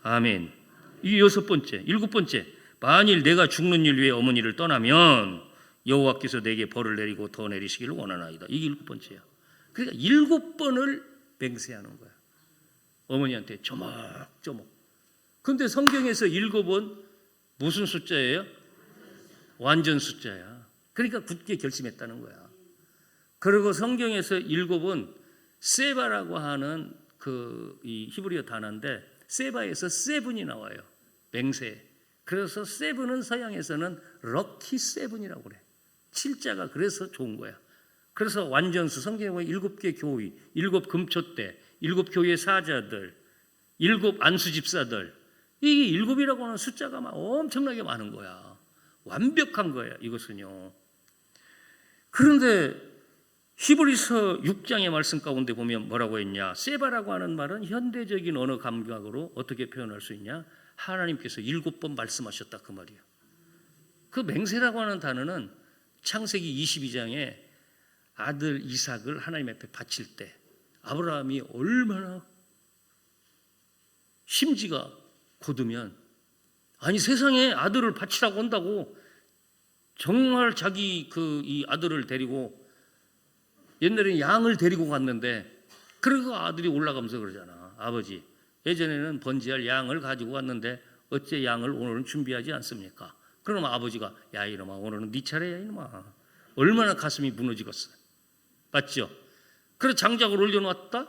S1: 아멘. 이게 여섯 번째. 일곱 번째, 만일 내가 죽는 일 위해 어머니를 떠나면 여호와께서 내게 벌을 내리고 더 내리시기를 원하나이다. 이게 일곱 번째야. 그러니까 일곱 번을 맹세하는 거야. 어머니한테 조목조목. 근데 성경에서 일곱은 무슨 숫자예요? 완전 숫자야. 그러니까 굳게 결심했다는 거야. 그리고 성경에서 일곱은 세바라고 하는 이 히브리어 단어인데, 세바에서 세븐이 나와요. 맹세. 그래서 세븐은 서양에서는 럭키 세븐이라고 그래. 7자가 그래서 좋은 거야. 그래서 완전수, 성경에 보면 7개 교회, 7 금초대, 7 교회 사자들, 7 안수 집사들, 이게 7이라고 하는 숫자가 막 엄청나게 많은 거야. 완벽한 거야, 이것은요. 그런데 히브리서 6장의 말씀 가운데 보면 뭐라고 했냐? 세바라고 하는 말은 현대적인 언어 감각으로 어떻게 표현할 수 있냐? 하나님께서 7번 말씀하셨다, 그 말이에요. 그 맹세라고 하는 단어는 창세기 22장에 아들 이삭을 하나님 앞에 바칠 때 아브라함이 얼마나 심지가 곧으면, 아니 세상에 아들을 바치라고 한다고 정말 자기 이 아들을 데리고, 옛날에는 양을 데리고 갔는데, 그리고 아들이 올라가면서 그러잖아. 아버지, 예전에는 번제할 양을 가지고 왔는데 어째 양을 오늘은 준비하지 않습니까? 그러면 아버지가, 야 이놈아, 오늘은 네 차례야 이놈아. 얼마나 가슴이 무너지겠어. 맞죠? 그래 장작을 올려놨다.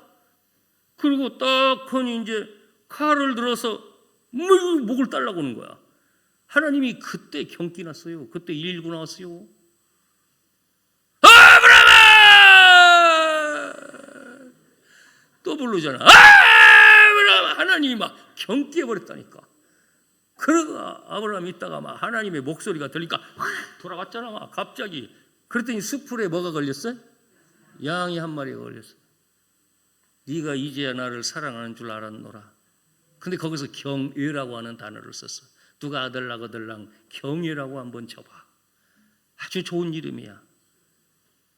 S1: 그리고 딱 하니 이제 칼을 들어서 목을 딸라고 하는 거야. 하나님이 그때 경기 났어요. 그때 119 나왔어요. 아브라함아! 또 부르잖아. 아브라함! 하나님이 막 경기해버렸다니까. 그러고 아브라함이 있다가 막 하나님의 목소리가 들리니까 돌아갔잖아. 막 갑자기. 그랬더니 숯불에 뭐가 걸렸어요? 양이 한 마리가 걸렸어. 네가 이제야 나를 사랑하는 줄 알았노라. 근데 거기서 경외라고 하는 단어를 썼어. 누가 아들랑 경외라고 한번 쳐봐. 아주 좋은 이름이야.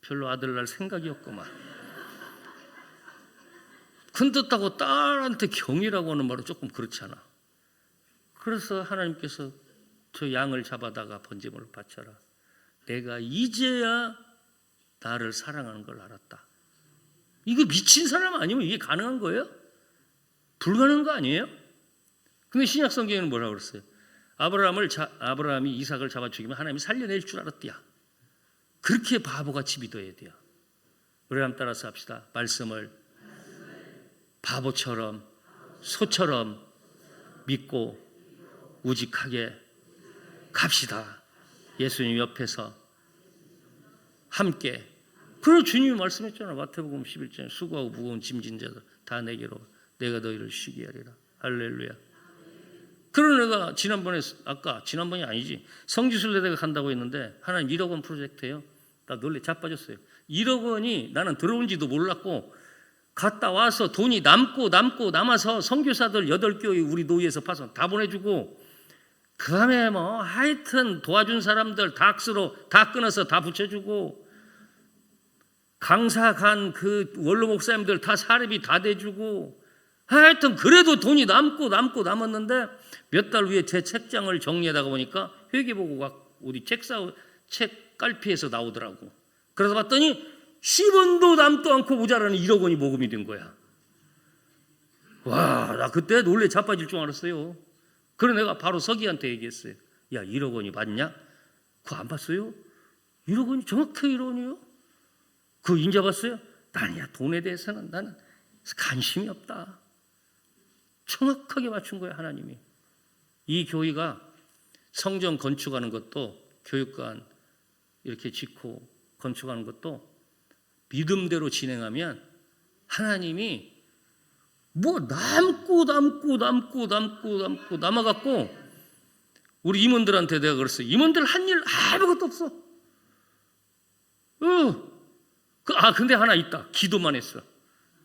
S1: 별로 아들 낳을 생각이 없구만. 근데 딸한테 경외라고 하는 말은 조금 그렇잖아. 그래서 하나님께서 저 양을 잡아다가 번제물을 바쳐라. 내가 이제야 나를 사랑하는 걸 알았다. 이거 미친 사람 아니면 이게 가능한 거예요? 불가능한 거 아니에요? 근데 신약 성경에는 뭐라고 그랬어요? 아브라함이 이삭을 잡아 죽이면 하나님이 살려낼 줄 알았대야. 그렇게 바보같이 믿어야 돼요. 우리 한번 따라서 합시다. 말씀을 바보처럼 소처럼 믿고 우직하게 갑시다. 예수님 옆에서 함께. 그리고 주님이 말씀했잖아. 마태복음 11장에 수고하고 무거운 짐진 자들 다 내게로 내가 너희를 쉬게 하리라. 할렐루야. 그런 애가 지난번이 아니지. 성지순례대가 간다고 했는데 하나님 1억 원 프로젝트예요. 나 놀래 자빠졌어요. 1억 원이 나는 들어온지도 몰랐고 갔다 와서 돈이 남아서 선교사들 8교회 우리 노예에서 파서 다 보내주고, 그 다음에 뭐 하여튼 도와준 사람들 다 악수로 다 끊어서 다 붙여주고, 강사 간 그 원로 목사님들 다 사례비 다 대주고, 하여튼 그래도 돈이 남았는데 몇 달 후에 제 책장을 정리하다가 보니까 회계보고가 우리 책 깔피에서 나오더라고. 그래서 봤더니 10원도 남도 않고 모자라는 1억 원이 모금이 된 거야. 와, 나 그때 놀래 자빠질 줄 알았어요. 그래서 내가 바로 서기한테 얘기했어요. 야, 1억 원이 맞냐? 그거 안 봤어요? 1억 원이 정확히 1억 원이요? 그거 인정봤어요? 아니야, 돈에 대해서는 나는 관심이 없다. 정확하게 맞춘 거야, 하나님이. 이 교회가 성전 건축하는 것도, 교육관 이렇게 짓고 건축하는 것도 믿음대로 진행하면 하나님이 뭐 남아갖고, 우리 임원들한테 내가 그랬어요. 임원들 한 일 아무것도 없어. 근데 하나 있다. 기도만 했어.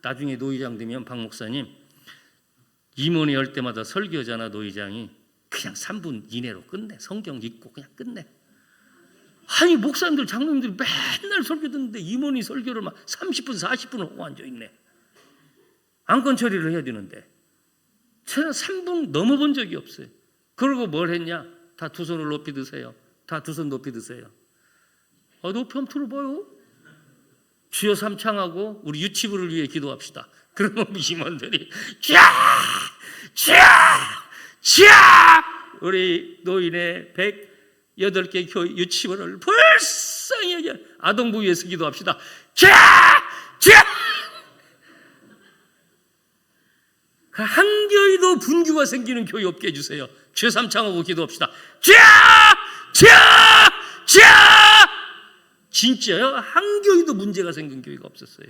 S1: 나중에 노회장 되면 박 목사님, 임원이 할 때마다 설교잖아. 노회장이 그냥 3분 이내로 끝내. 성경 읽고 그냥 끝내. 아니 목사님들 장로님들이 맨날 설교 듣는데 임원이 설교를 막 30분 40분 하고 앉아있네. 안건 처리를 해야 되는데 저는 3분 넘어본 적이 없어요. 그리고 뭘 했냐? 다 두 손을 높이 드세요. 다 두 손 높이 드세요. 높이 한번 들어봐요. 주여 삼창하고 우리 유치부를 위해 기도합시다. 그러면 임원들이 우리 노인의 108개 교회 유치원을 불쌍히 여겨 아동부 위해서 기도합시다. 한 교회도 분규가 생기는 교회 없게 해주세요. 죄 삼창하고 기도합시다. 진짜요? 한 교회도 문제가 생긴 교회가 없었어요.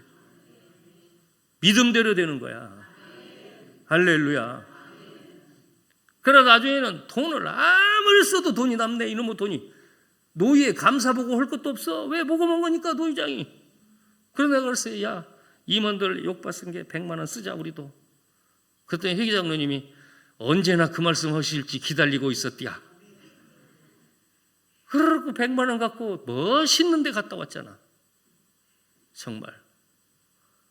S1: 믿음대로 되는 거야. 할렐루야. 그러다 나중에는 돈을 아무리 써도 돈이 남네. 이놈의 돈이. 노예 감사 보고 할 것도 없어. 왜 보고 먹은 거니까 노회장이. 그러다 내가 그랬어요. 야, 임원들 욕받은 게 100만 원 쓰자 우리도. 그랬더니 회장님이 언제나 그 말씀 하실지 기다리고 있었디야. 그러고 100만 원 갖고 멋있는 데 갔다 왔잖아. 정말.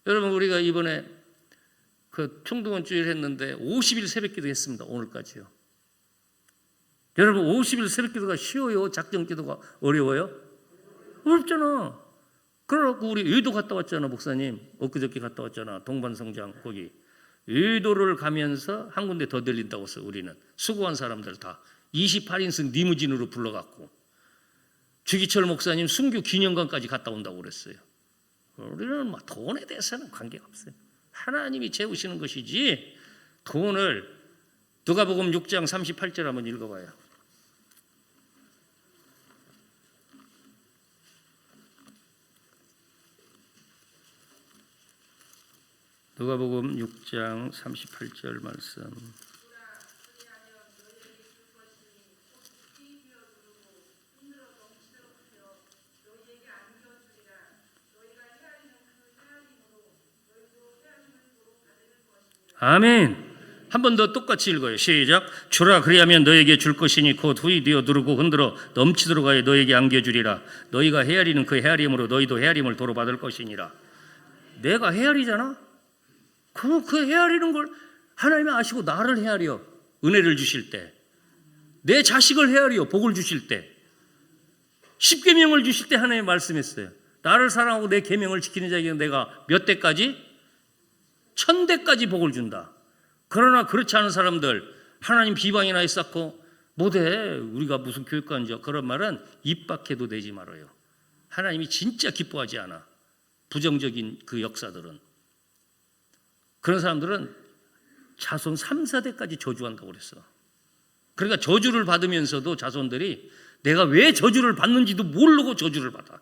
S1: 여러분 우리가 이번에 그 총동원 주일 했는데 50일 새벽기도 했습니다. 오늘까지요. 여러분 50일 새벽기도가 쉬워요? 작정기도가 어려워요? 어렵잖아. 그래갖고 우리 의도 갔다 왔잖아. 목사님 엊그저께 갔다 왔잖아. 동반성장 거기 의도를 가면서 한 군데 더 들린다고 했어요. 우리는 수고한 사람들 다 28인승 리무진으로 불러갖고 주기철 목사님 순교 기념관까지 갔다 온다고 그랬어요. 우리는 막 돈에 대해서는 관계가 없어요. 하나님이 재우시는 것이지 돈을. 누가복음 6장 38절 한번 읽어봐요. 누가복음 6장 38절 말씀. 아멘. 한 번 더 똑같이 읽어요. 시작. 주라 그리하면 너에게 줄 것이니 곧 후이 되어 누르고 흔들어 넘치도록 하여 너에게 안겨주리라. 너희가 헤아리는 그 헤아림으로 너희도 헤아림을 도로 받을 것이니라. 내가 헤아리잖아. 그 헤아리는 걸 하나님이 아시고 나를 헤아려. 은혜를 주실 때. 내 자식을 헤아려. 복을 주실 때. 십계명을 주실 때 하나님이 말씀했어요. 나를 사랑하고 내 계명을 지키는 자에게 내가 몇 대까지? 1000대까지 복을 준다. 그러나 그렇지 않은 사람들 하나님 비방이나 했었고 못해. 우리가 무슨 교육관이죠. 그런 말은 입 밖에도 내지 말아요. 하나님이 진짜 기뻐하지 않아. 부정적인 그 역사들은. 그런 사람들은 자손 3, 4대까지 저주한다고 그랬어. 그러니까 저주를 받으면서도 자손들이 내가 왜 저주를 받는지도 모르고 저주를 받아.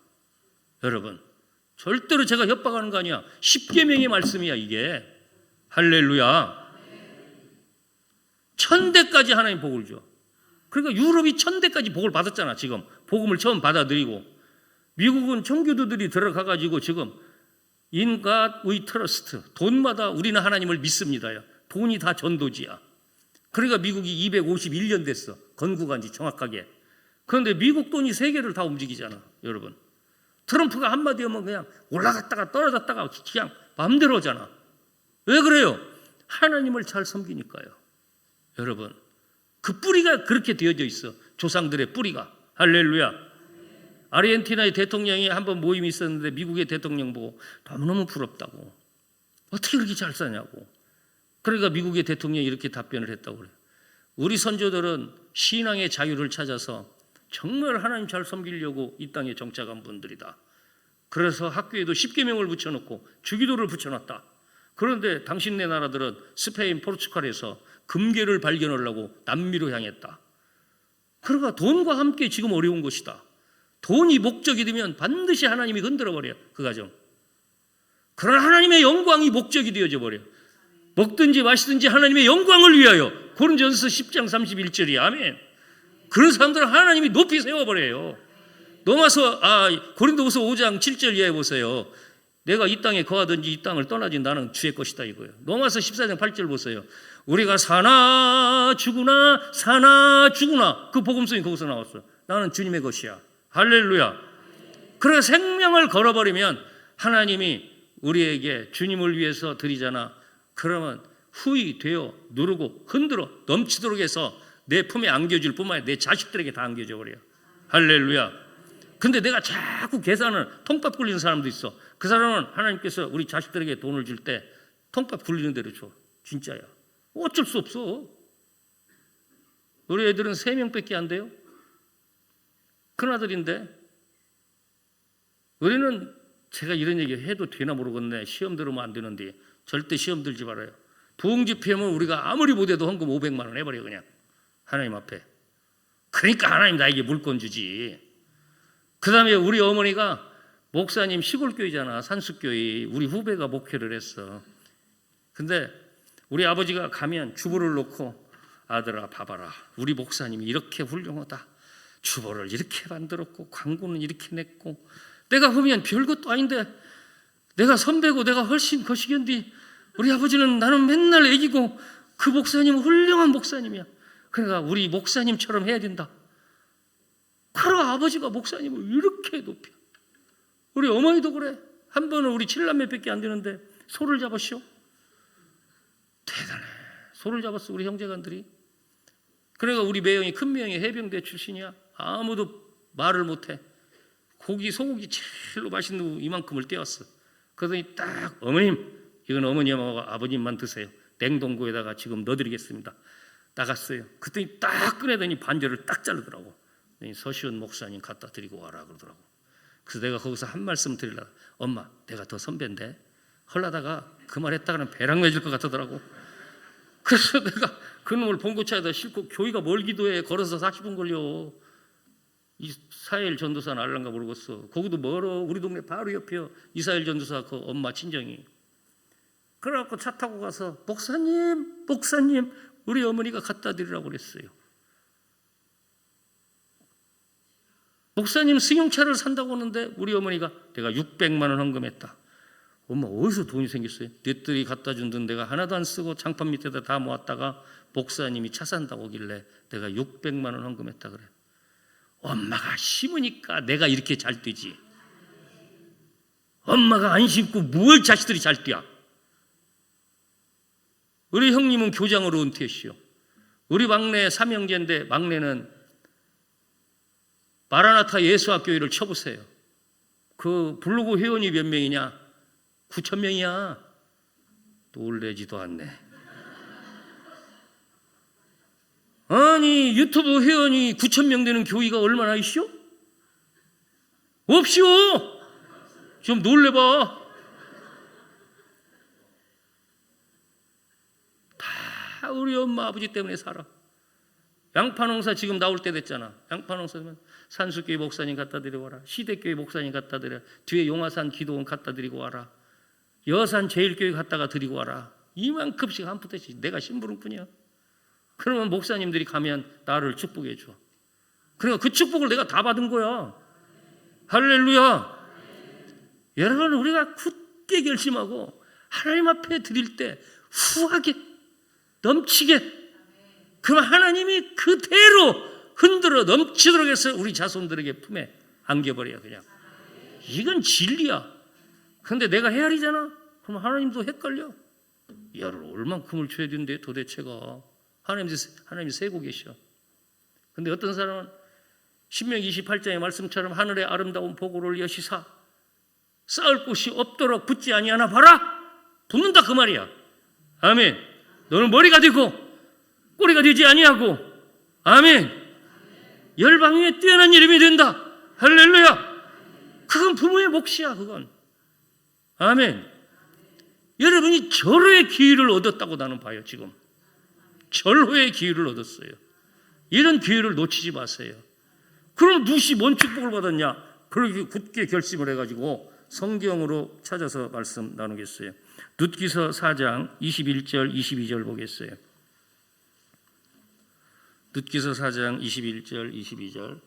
S1: 여러분 절대로 제가 협박하는 거 아니야. 십계명의 말씀이야 이게. 할렐루야. 1000대까지 하나님 복을 줘. 그러니까 유럽이 1000대까지 복을 받았잖아. 지금 복음을 처음 받아들이고. 미국은 청교도들이 들어가가지고 지금 In God we trust. 돈마다 우리는 하나님을 믿습니다요. 돈이 다 전도지야. 그러니까 미국이 251년 됐어. 건국한 지 정확하게. 그런데 미국 돈이 세계를 다 움직이잖아. 여러분 트럼프가 한마디 하면 그냥 올라갔다가 떨어졌다가 그냥 마음대로 하잖아. 왜 그래요? 하나님을 잘 섬기니까요. 여러분 그 뿌리가 그렇게 되어져 있어. 조상들의 뿌리가. 할렐루야. 아르헨티나의 대통령이 한번 모임이 있었는데 미국의 대통령 보고 너무너무 부럽다고. 어떻게 그렇게 잘 사냐고. 그러니까 미국의 대통령이 이렇게 답변을 했다고 그래요. 우리 선조들은 신앙의 자유를 찾아서 정말 하나님 잘 섬기려고 이 땅에 정착한 분들이다. 그래서 학교에도 십계명을 붙여놓고 주기도를 붙여놨다. 그런데 당신네 나라들은 스페인, 포르투갈에서 금괴를 발견하려고 남미로 향했다. 그러니까 돈과 함께 지금 어려운 것이다. 돈이 목적이 되면 반드시 하나님이 흔들어버려요. 그 가정. 그러나 하나님의 영광이 목적이 되어져 버려요. 먹든지 마시든지 하나님의 영광을 위하여. 고린도전서 10장 31절이 아멘. 그런 사람들은 하나님이 높이 세워버려요. 고린도후서 5장 7절 이하에 보세요. 내가 이 땅에 거하든지 이 땅을 떠나지 나는 주의 것이다 이거예요. 로마서 14장 8절 보세요. 우리가 사나 죽으나 사나 죽으나 그 복음성이 거기서 나왔어요. 나는 주님의 것이야. 할렐루야. 그래서 생명을 걸어버리면 하나님이 우리에게 주님을 위해서 드리잖아. 그러면 후이 되어 누르고 흔들어 넘치도록 해서 내 품에 안겨줄 뿐만 아니라 내 자식들에게 다 안겨줘 버려요. 할렐루야. 근데 내가 자꾸 계산을 통밥 굴리는 사람도 있어. 그 사람은 하나님께서 우리 자식들에게 돈을 줄 때 통밥 굴리는 대로 줘. 진짜야. 어쩔 수 없어. 우리 애들은 3명밖에 안 돼요. 큰아들인데 우리는 제가 이런 얘기 해도 되나 모르겠네. 시험 들으면 안 되는데 절대 시험 들지 말아요. 부흥집회면 우리가 아무리 못해도 헌금 500만 원 해버려 그냥 하나님 앞에. 그러니까 하나님 나에게 물건 주지. 그 다음에 우리 어머니가 목사님 시골교회잖아. 산수교회. 우리 후배가 목회를 했어. 근데 우리 아버지가 가면 주보를 놓고 아들아 봐봐라. 우리 목사님이 이렇게 훌륭하다. 주보를 이렇게 만들었고 광고는 이렇게 냈고 내가 보면 별것도 아닌데 내가 선배고 내가 훨씬 거시기인데 우리 아버지는 나는 맨날 애기고 그 목사님은 훌륭한 목사님이야. 그러니까 우리 목사님처럼 해야 된다. 그러 아버지가 목사님을 이렇게 높여. 우리 어머니도 그래. 한 번은 우리 7남매밖에 안 되는데 소를 잡았쇼. 대단해. 소를 잡았어 우리 형제간들이. 그러니까 우리 매형이 큰 매형이 해병대 출신이야. 아무도 말을 못해. 소고기 제일로 맛있는 거 이만큼을 떼었어. 그러더니 딱 어머님 이건 어머님하고 아버님만 드세요. 냉동고에다가 지금 넣어드리겠습니다. 나갔어요. 그랬더니 딱 꺼내더니 반절을 딱 자르더라고. 서시원 목사님 갖다 드리고 와라 그러더라고. 그래서 내가 거기서 한 말씀 드리려고 엄마 내가 더 선배인데 헐라다가 그 말 했다가는 배랑 맺을 것 같더라고. 그래서 내가 그 놈을 봉고차에다 싣고 교회가 멀기도 해. 걸어서 40분 걸려. 이사엘 전도사는 알란가 모르겠어. 거기도 멀어. 우리 동네 바로 옆이요. 이사엘 전도사 그 엄마 친정이. 그래갖고 차 타고 가서 목사님 우리 어머니가 갖다 드리라고 그랬어요. 목사님 승용차를 산다고 하는데 우리 어머니가 내가 600만 원 헌금했다. 엄마 어디서 돈이 생겼어요? 넷들이 갖다 준 돈 내가 하나도 안 쓰고 장판 밑에다 다 모았다가 목사님이 차 산다고 하길래 내가 600만 원 헌금했다 그래. 엄마가 심으니까 내가 이렇게 잘 뛰지. 엄마가 안 심고 뭘 자식들이 잘 뛰어. 우리 형님은 교장으로 은퇴했시오. 우리 막내 삼형제인데 막내는 마라나타 예수학교회를 쳐보세요. 그 블로그 회원이 몇 명이냐? 9,000명이야. 놀래지도 않네. 아니 유튜브 회원이 9,000명 되는 교회가 얼마나 있쇼? 없쇼. 좀 놀래봐. 다 우리 엄마 아버지 때문에 살아. 양파농사 지금 나올 때 됐잖아. 양파농사면 산수교회 목사님 갖다 드리고 와라. 시대교회 목사님 갖다 드려. 뒤에 용화산 기도원 갖다 드리고 와라. 여산 제일교회 갖다가 드리고 와라. 이만큼씩 한 푸대씩 내가 심부름뿐이야. 그러면 목사님들이 가면 나를 축복해 줘. 그러니까 그 축복을 내가 다 받은 거야. 할렐루야. 여러분 우리가 굳게 결심하고 하나님 앞에 드릴 때 후하게 넘치게 그럼 하나님이 그대로 흔들어 넘치도록 해서 우리 자손들에게 품에 안겨버려요. 그냥 이건 진리야. 그런데 내가 헤아리잖아. 그럼 하나님도 헷갈려. 야를 얼만큼을 줘야 되는데 도대체가 하나님이 세고 계셔. 근데 어떤 사람은 신명기 28장의 말씀처럼 하늘의 아름다운 보고를 여시사 쌓을 곳이 없도록 붙지 아니하나 봐라. 붙는다 그 말이야. 아멘. 너는 머리가 되고 꼬리가 되지 아니하고 아멘. 열방 위에 뛰어난 이름이 된다. 할렐루야. 그건 부모의 몫이야. 그건 아멘. 여러분이 절호의 기회를 얻었다고 나는 봐요. 지금 절호의 기회를 얻었어요. 이런 기회를 놓치지 마세요. 그럼 누시 뭔 축복을 받았냐? 그렇게 굳게 결심을 해가지고 성경으로 찾아서 말씀 나누겠어요. 룻기서 4장 21절 22절 보겠어요. 룻기서 4장 21절 22절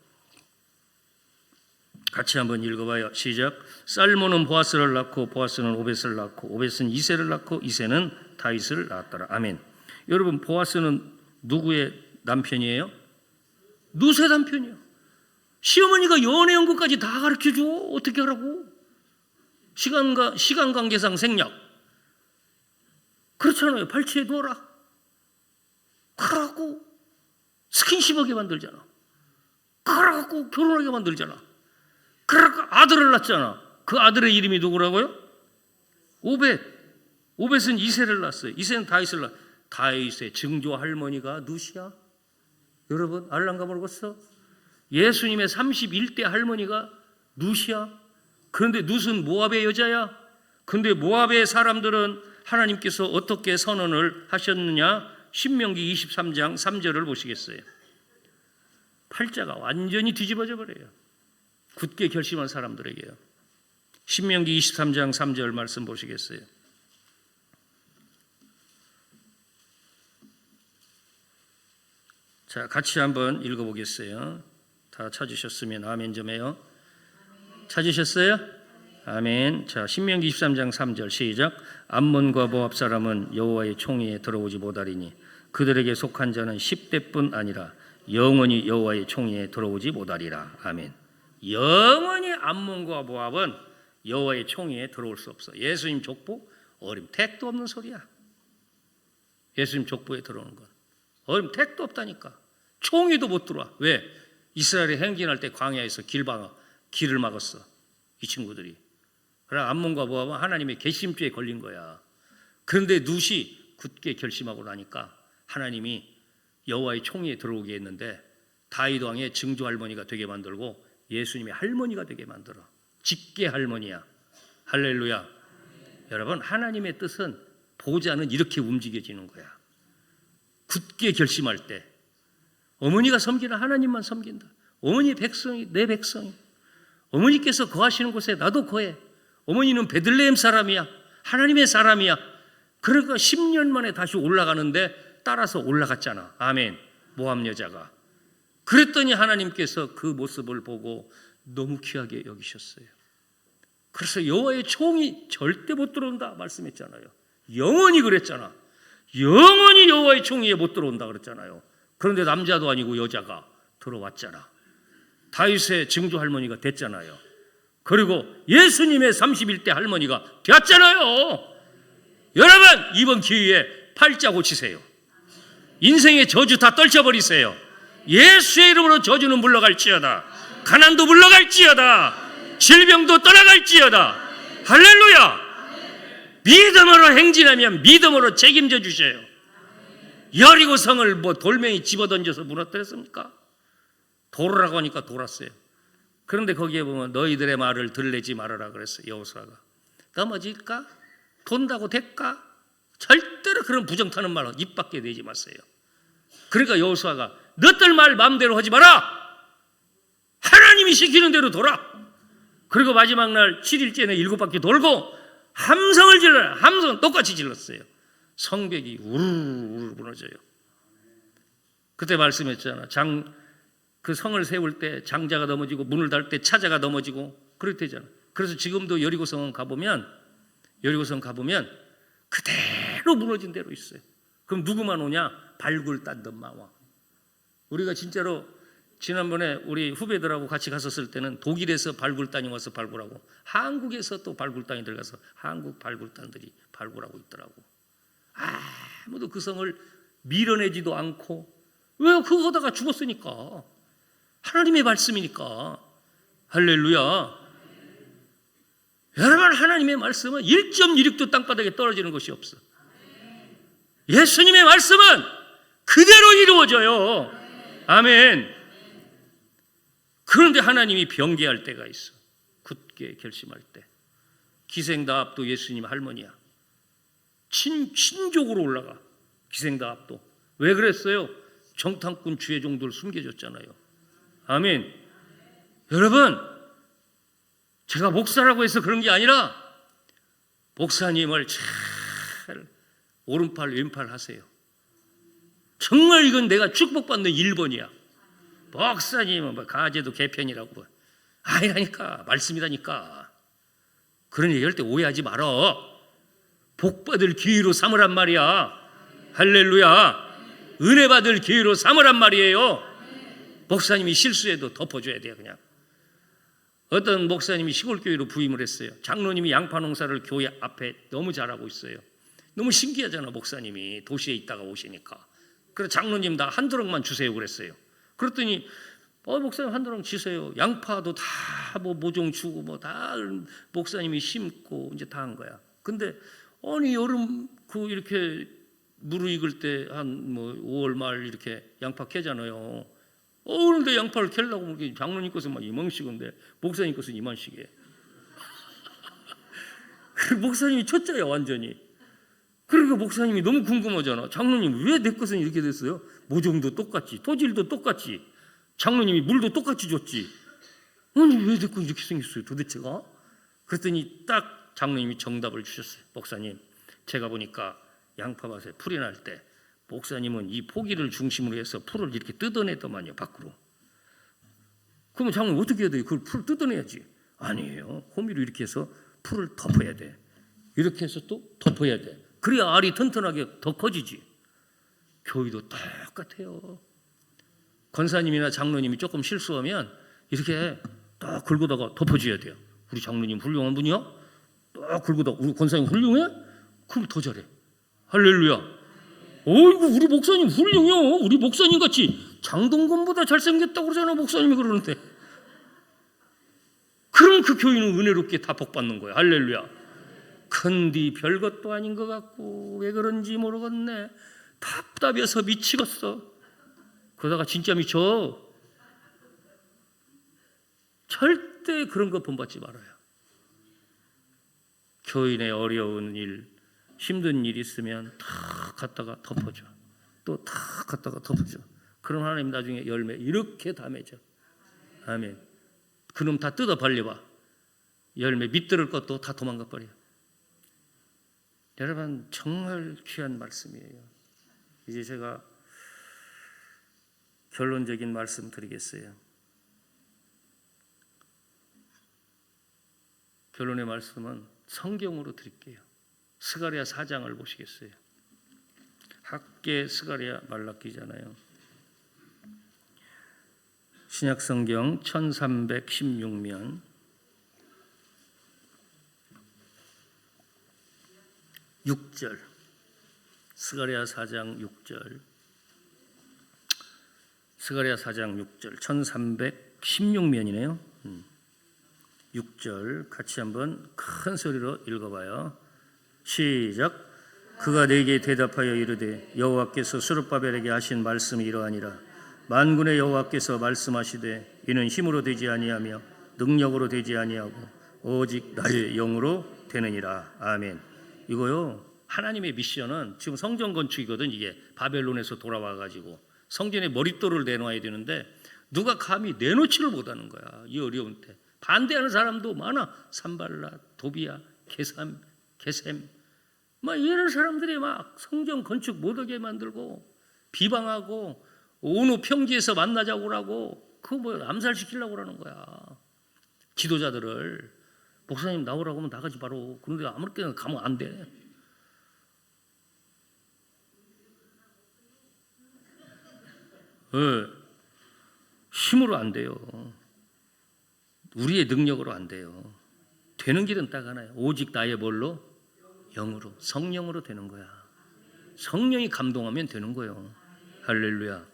S1: 같이 한번 읽어봐요. 시작. 살몬은 보아스를 낳고 보아스는 오벳을 낳고 오벳은 이새를 낳고 이새는 다윗을 낳았더라. 아멘. 여러분 보아스는 누구의 남편이에요? 룻의 남편이요. 시어머니가 연애 연구까지 다 가르쳐줘. 어떻게 하라고? 시간 관계상 생략. 그렇잖아요. 발치해 두어라. 그러고 스킨십하게 만들잖아. 그러고 결혼하게 만들잖아. 그러고 아들을 낳잖아. 그 아들의 이름이 누구라고요? 오벳. 오벳은 이새를 낳았어요. 이새는 다윗을 낳았어요. 다윗의 증조 할머니가 룻이야. 여러분 알란가 모르겠어? 예수님의 31대 할머니가 룻이야. 그런데 룻은 모압의 여자야. 그런데 모압의 사람들은 하나님께서 어떻게 선언을 하셨느냐? 신명기 23장 3절을 보시겠어요. 팔자가 완전히 뒤집어져 버려요. 굳게 결심한 사람들에게요. 신명기 23장 3절 말씀 보시겠어요? 자, 같이 한번 읽어보겠어요. 다 찾으셨으면 아멘 좀 해요. 찾으셨어요? 아멘. 자, 신명기 23장 3절 시작. 암몬과 모압 사람은 여호와의 총위에 들어오지 못하리니 그들에게 속한 자는 10대뿐 아니라 영원히 여호와의 총위에 들어오지 못하리라. 아멘. 영원히 암몬과 모압은 여호와의 총위에 들어올 수 없어. 예수님 족보 어림 택도 없는 소리야. 예수님 족보에 들어오는 건 어림 택도 없다니까. 총위도 못 들어와. 왜? 이스라엘이 행진할 때 광야에서 길을 막았어. 이 친구들이. 그래 암몬과 모압은 하나님의 괘씸죄에 걸린 거야. 그런데 룻이 굳게 결심하고 나니까 하나님이 여호와의 총위에 들어오게 했는데 다윗 왕의 증조 할머니가 되게 만들고 예수님의 할머니가 되게 만들어. 직계 할머니야. 할렐루야. 여러분 하나님의 뜻은 보좌는 이렇게 움직여지는 거야. 굳게 결심할 때 어머니가 섬기는 하나님만 섬긴다. 어머니 백성이 내 백성이. 어머니께서 거하시는 곳에 나도 거해. 어머니는 베들레헴 사람이야. 하나님의 사람이야. 그러니까 10년 만에 다시 올라가는데 따라서 올라갔잖아. 아멘. 모압 여자가. 그랬더니 하나님께서 그 모습을 보고 너무 귀하게 여기셨어요. 그래서 여호와의 총이 절대 못 들어온다 말씀했잖아요. 영원히 그랬잖아. 영원히 여호와의 총위에 못 들어온다 그랬잖아요. 그런데 남자도 아니고 여자가 들어왔잖아. 다윗의 증조 할머니가 됐잖아요. 그리고 예수님의 31대 할머니가 되었잖아요. 여러분 이번 기회에 팔자 고치세요. 인생의 저주 다 떨쳐버리세요. 예수의 이름으로 저주는 물러갈지어다. 가난도 물러갈지어다. 질병도 떠나갈지어다. 할렐루야. 믿음으로 행진하면 믿음으로 책임져 주셔요. 여리고 성을 뭐 돌멩이 집어던져서 무너뜨렸습니까? 돌으라고 하니까 돌았어요. 그런데 거기에 보면 너희들의 말을 들으지 말아라 그랬어요. 여호수아가. 넘어질까? 돈다고 될까? 절대로 그런 부정타는 말 입 밖에 내지 마세요. 그러니까 여호수아가 너들 말 마음대로 하지 마라. 하나님이 시키는 대로 돌아. 그리고 마지막 날 7일째는 7바퀴 돌고 함성을 질러라. 함성은 똑같이 질렀어요. 성벽이 우르르 무너져요. 그때 말씀했잖아. 그 성을 세울 때 장자가 넘어지고 문을 닫을 때 차자가 넘어지고 그랬대잖아. 그래서 지금도 여리고성 가보면 그대로 무너진 대로 있어요. 그럼 누구만 오냐? 발굴 딴 놈만 와. 우리가 진짜로 지난번에 우리 후배들하고 같이 갔었을 때는 독일에서 발굴단이 와서 발굴하고 한국에서 또 발굴단이 들어가서 한국 발굴단들이 발굴하고 있더라고. 아무도 그 성을 밀어내지도 않고. 왜요? 그거 하다가 죽었으니까. 하나님의 말씀이니까. 할렐루야. 여러분 하나님의 말씀은 1.16도 땅바닥에 떨어지는 것이 없어. 예수님의 말씀은 그대로 이루어져요. 아멘. 그런데 하나님이 변개할 때가 있어. 굳게 결심할 때. 기생다합도 예수님 할머니야. 친족으로 올라가. 기생다합도. 왜 그랬어요? 정탐꾼 주의종들 숨겨줬잖아요. 아멘. 여러분 제가 목사라고 해서 그런 게 아니라 목사님을 잘 오른팔 왼팔 하세요. 정말 이건 내가 축복받는 1번이야. 목사님은 뭐 가제도 개편이라고. 아니라니까. 말씀이라니까. 그런 얘기할 때 오해하지 말어. 복받을 기회로 삼으란 말이야. 할렐루야. 은혜 받을 기회로 삼으란 말이에요. 목사님이 실수해도 덮어줘야 돼요. 그냥. 어떤 목사님이 시골교회로 부임을 했어요. 장로님이 양파 농사를 교회 앞에 너무 잘하고 있어요. 너무 신기하잖아. 목사님이 도시에 있다가 오시니까. 그래서 장로님 다 한 드럭만 주세요 그랬어요. 그랬더니 목사님 한 드럭 주세요. 양파도 다 뭐 모종 주고 뭐 다 목사님이 심고 이제 다 한 거야. 근데 아니 여름 그 이렇게 무르익을 때 한 뭐 5월 말 이렇게 양파 캐잖아요. 그런데 양파를 캐려고 장로님 것은 막 이만씩인데 목사님 것은 이만씩이에요. 목사님이 초짜야 완전히. 그러니까 목사님이 너무 궁금하잖아. 장로님 왜 내 것은 이렇게 됐어요? 모종도 똑같지, 토질도 똑같지, 장로님이 물도 똑같이 줬지. 아니 왜 자꾸 이렇게 생겼어요 도대체가? 그랬더니 딱 장로님이 정답을 주셨어요. 목사님, 제가 보니까 양파밭에 풀이 날 때 목사님은 이 포기를 중심으로 해서 풀을 이렇게 뜯어내더만요, 밖으로. 그러면 장로님 어떻게 해야 돼요? 그걸 풀을 뜯어내야지. 아니에요. 호미로 이렇게 해서 풀을 덮어야 돼. 이렇게 해서 또 덮어야 돼. 그래야 알이 튼튼하게 더 커지지. 교회도 똑같아요. 권사님이나 장로님이 조금 실수하면 이렇게 딱 긁어다가 덮어줘야 돼요. 우리 장로님 훌륭한 분이야? 딱 긁어다가 우리 권사님 훌륭해? 그럼 더 잘해. 할렐루야. 어이구 우리 목사님 훌륭해요. 우리 목사님 같이 장동건보다 잘생겼다고 그러잖아 목사님이 그러는데. 그럼 그 교인은 은혜롭게 다 복받는 거야. 할렐루야. 근데 별것도 아닌 것 같고 왜 그런지 모르겠네. 답답해서 미치겠어. 그러다가 진짜 미쳐. 절대 그런 거 본받지 말아요. 교인의 어려운 일, 힘든 일 있으면 다 갖다가 덮어줘. 또 다 갖다가 덮어줘. 그럼 하나님 나중에 열매 이렇게 다 맺어. 아멘. 그놈 다 뜯어 벌려봐. 열매 밑들을 것도 다 도망가 버려. 여러분 정말 귀한 말씀이에요. 이제 제가 결론적인 말씀 드리겠어요. 결론의 말씀은 성경으로 드릴게요. 스가랴 4장을 보시겠어요? 학계 스가랴 말라기잖아요. 신약성경 1316면 6절 스가랴 4장 6절 스가랴 4장 6절 1316면이네요. 6절 같이 한번 큰 소리로 읽어봐요. 시작. 그가 내게 대답하여 이르되 여호와께서 스룹바벨에게 하신 말씀이 이러하니라. 만군의 여호와께서 말씀하시되 이는 힘으로 되지 아니하며 능력으로 되지 아니하고 오직 나의 영으로 되느니라. 아멘. 이거요 하나님의 미션은 지금 성전 건축이거든. 이게 바벨론에서 돌아와가지고 성전에 머릿돌을 내놓아야 되는데 누가 감히 내놓지를 못하는 거야. 이 어려운 때 반대하는 사람도 많아. 산발랏, 도비야, 게셈 막 이런 사람들이 막 성전 건축 못하게 만들고 비방하고 어느 평지에서 만나자고 하고 그거 뭐 암살시키려고 그러는 거야. 지도자들을 목사님 나오라고 하면 나가지 바로. 그런데 아무렇게나 가면 안 돼. 힘으로 안 돼요. 우리의 능력으로 안 돼요. 되는 길은 딱 하나예요. 오직 나의 뭘로? 영으로, 성령으로 되는 거야. 성령이 감동하면 되는 거예요. 할렐루야.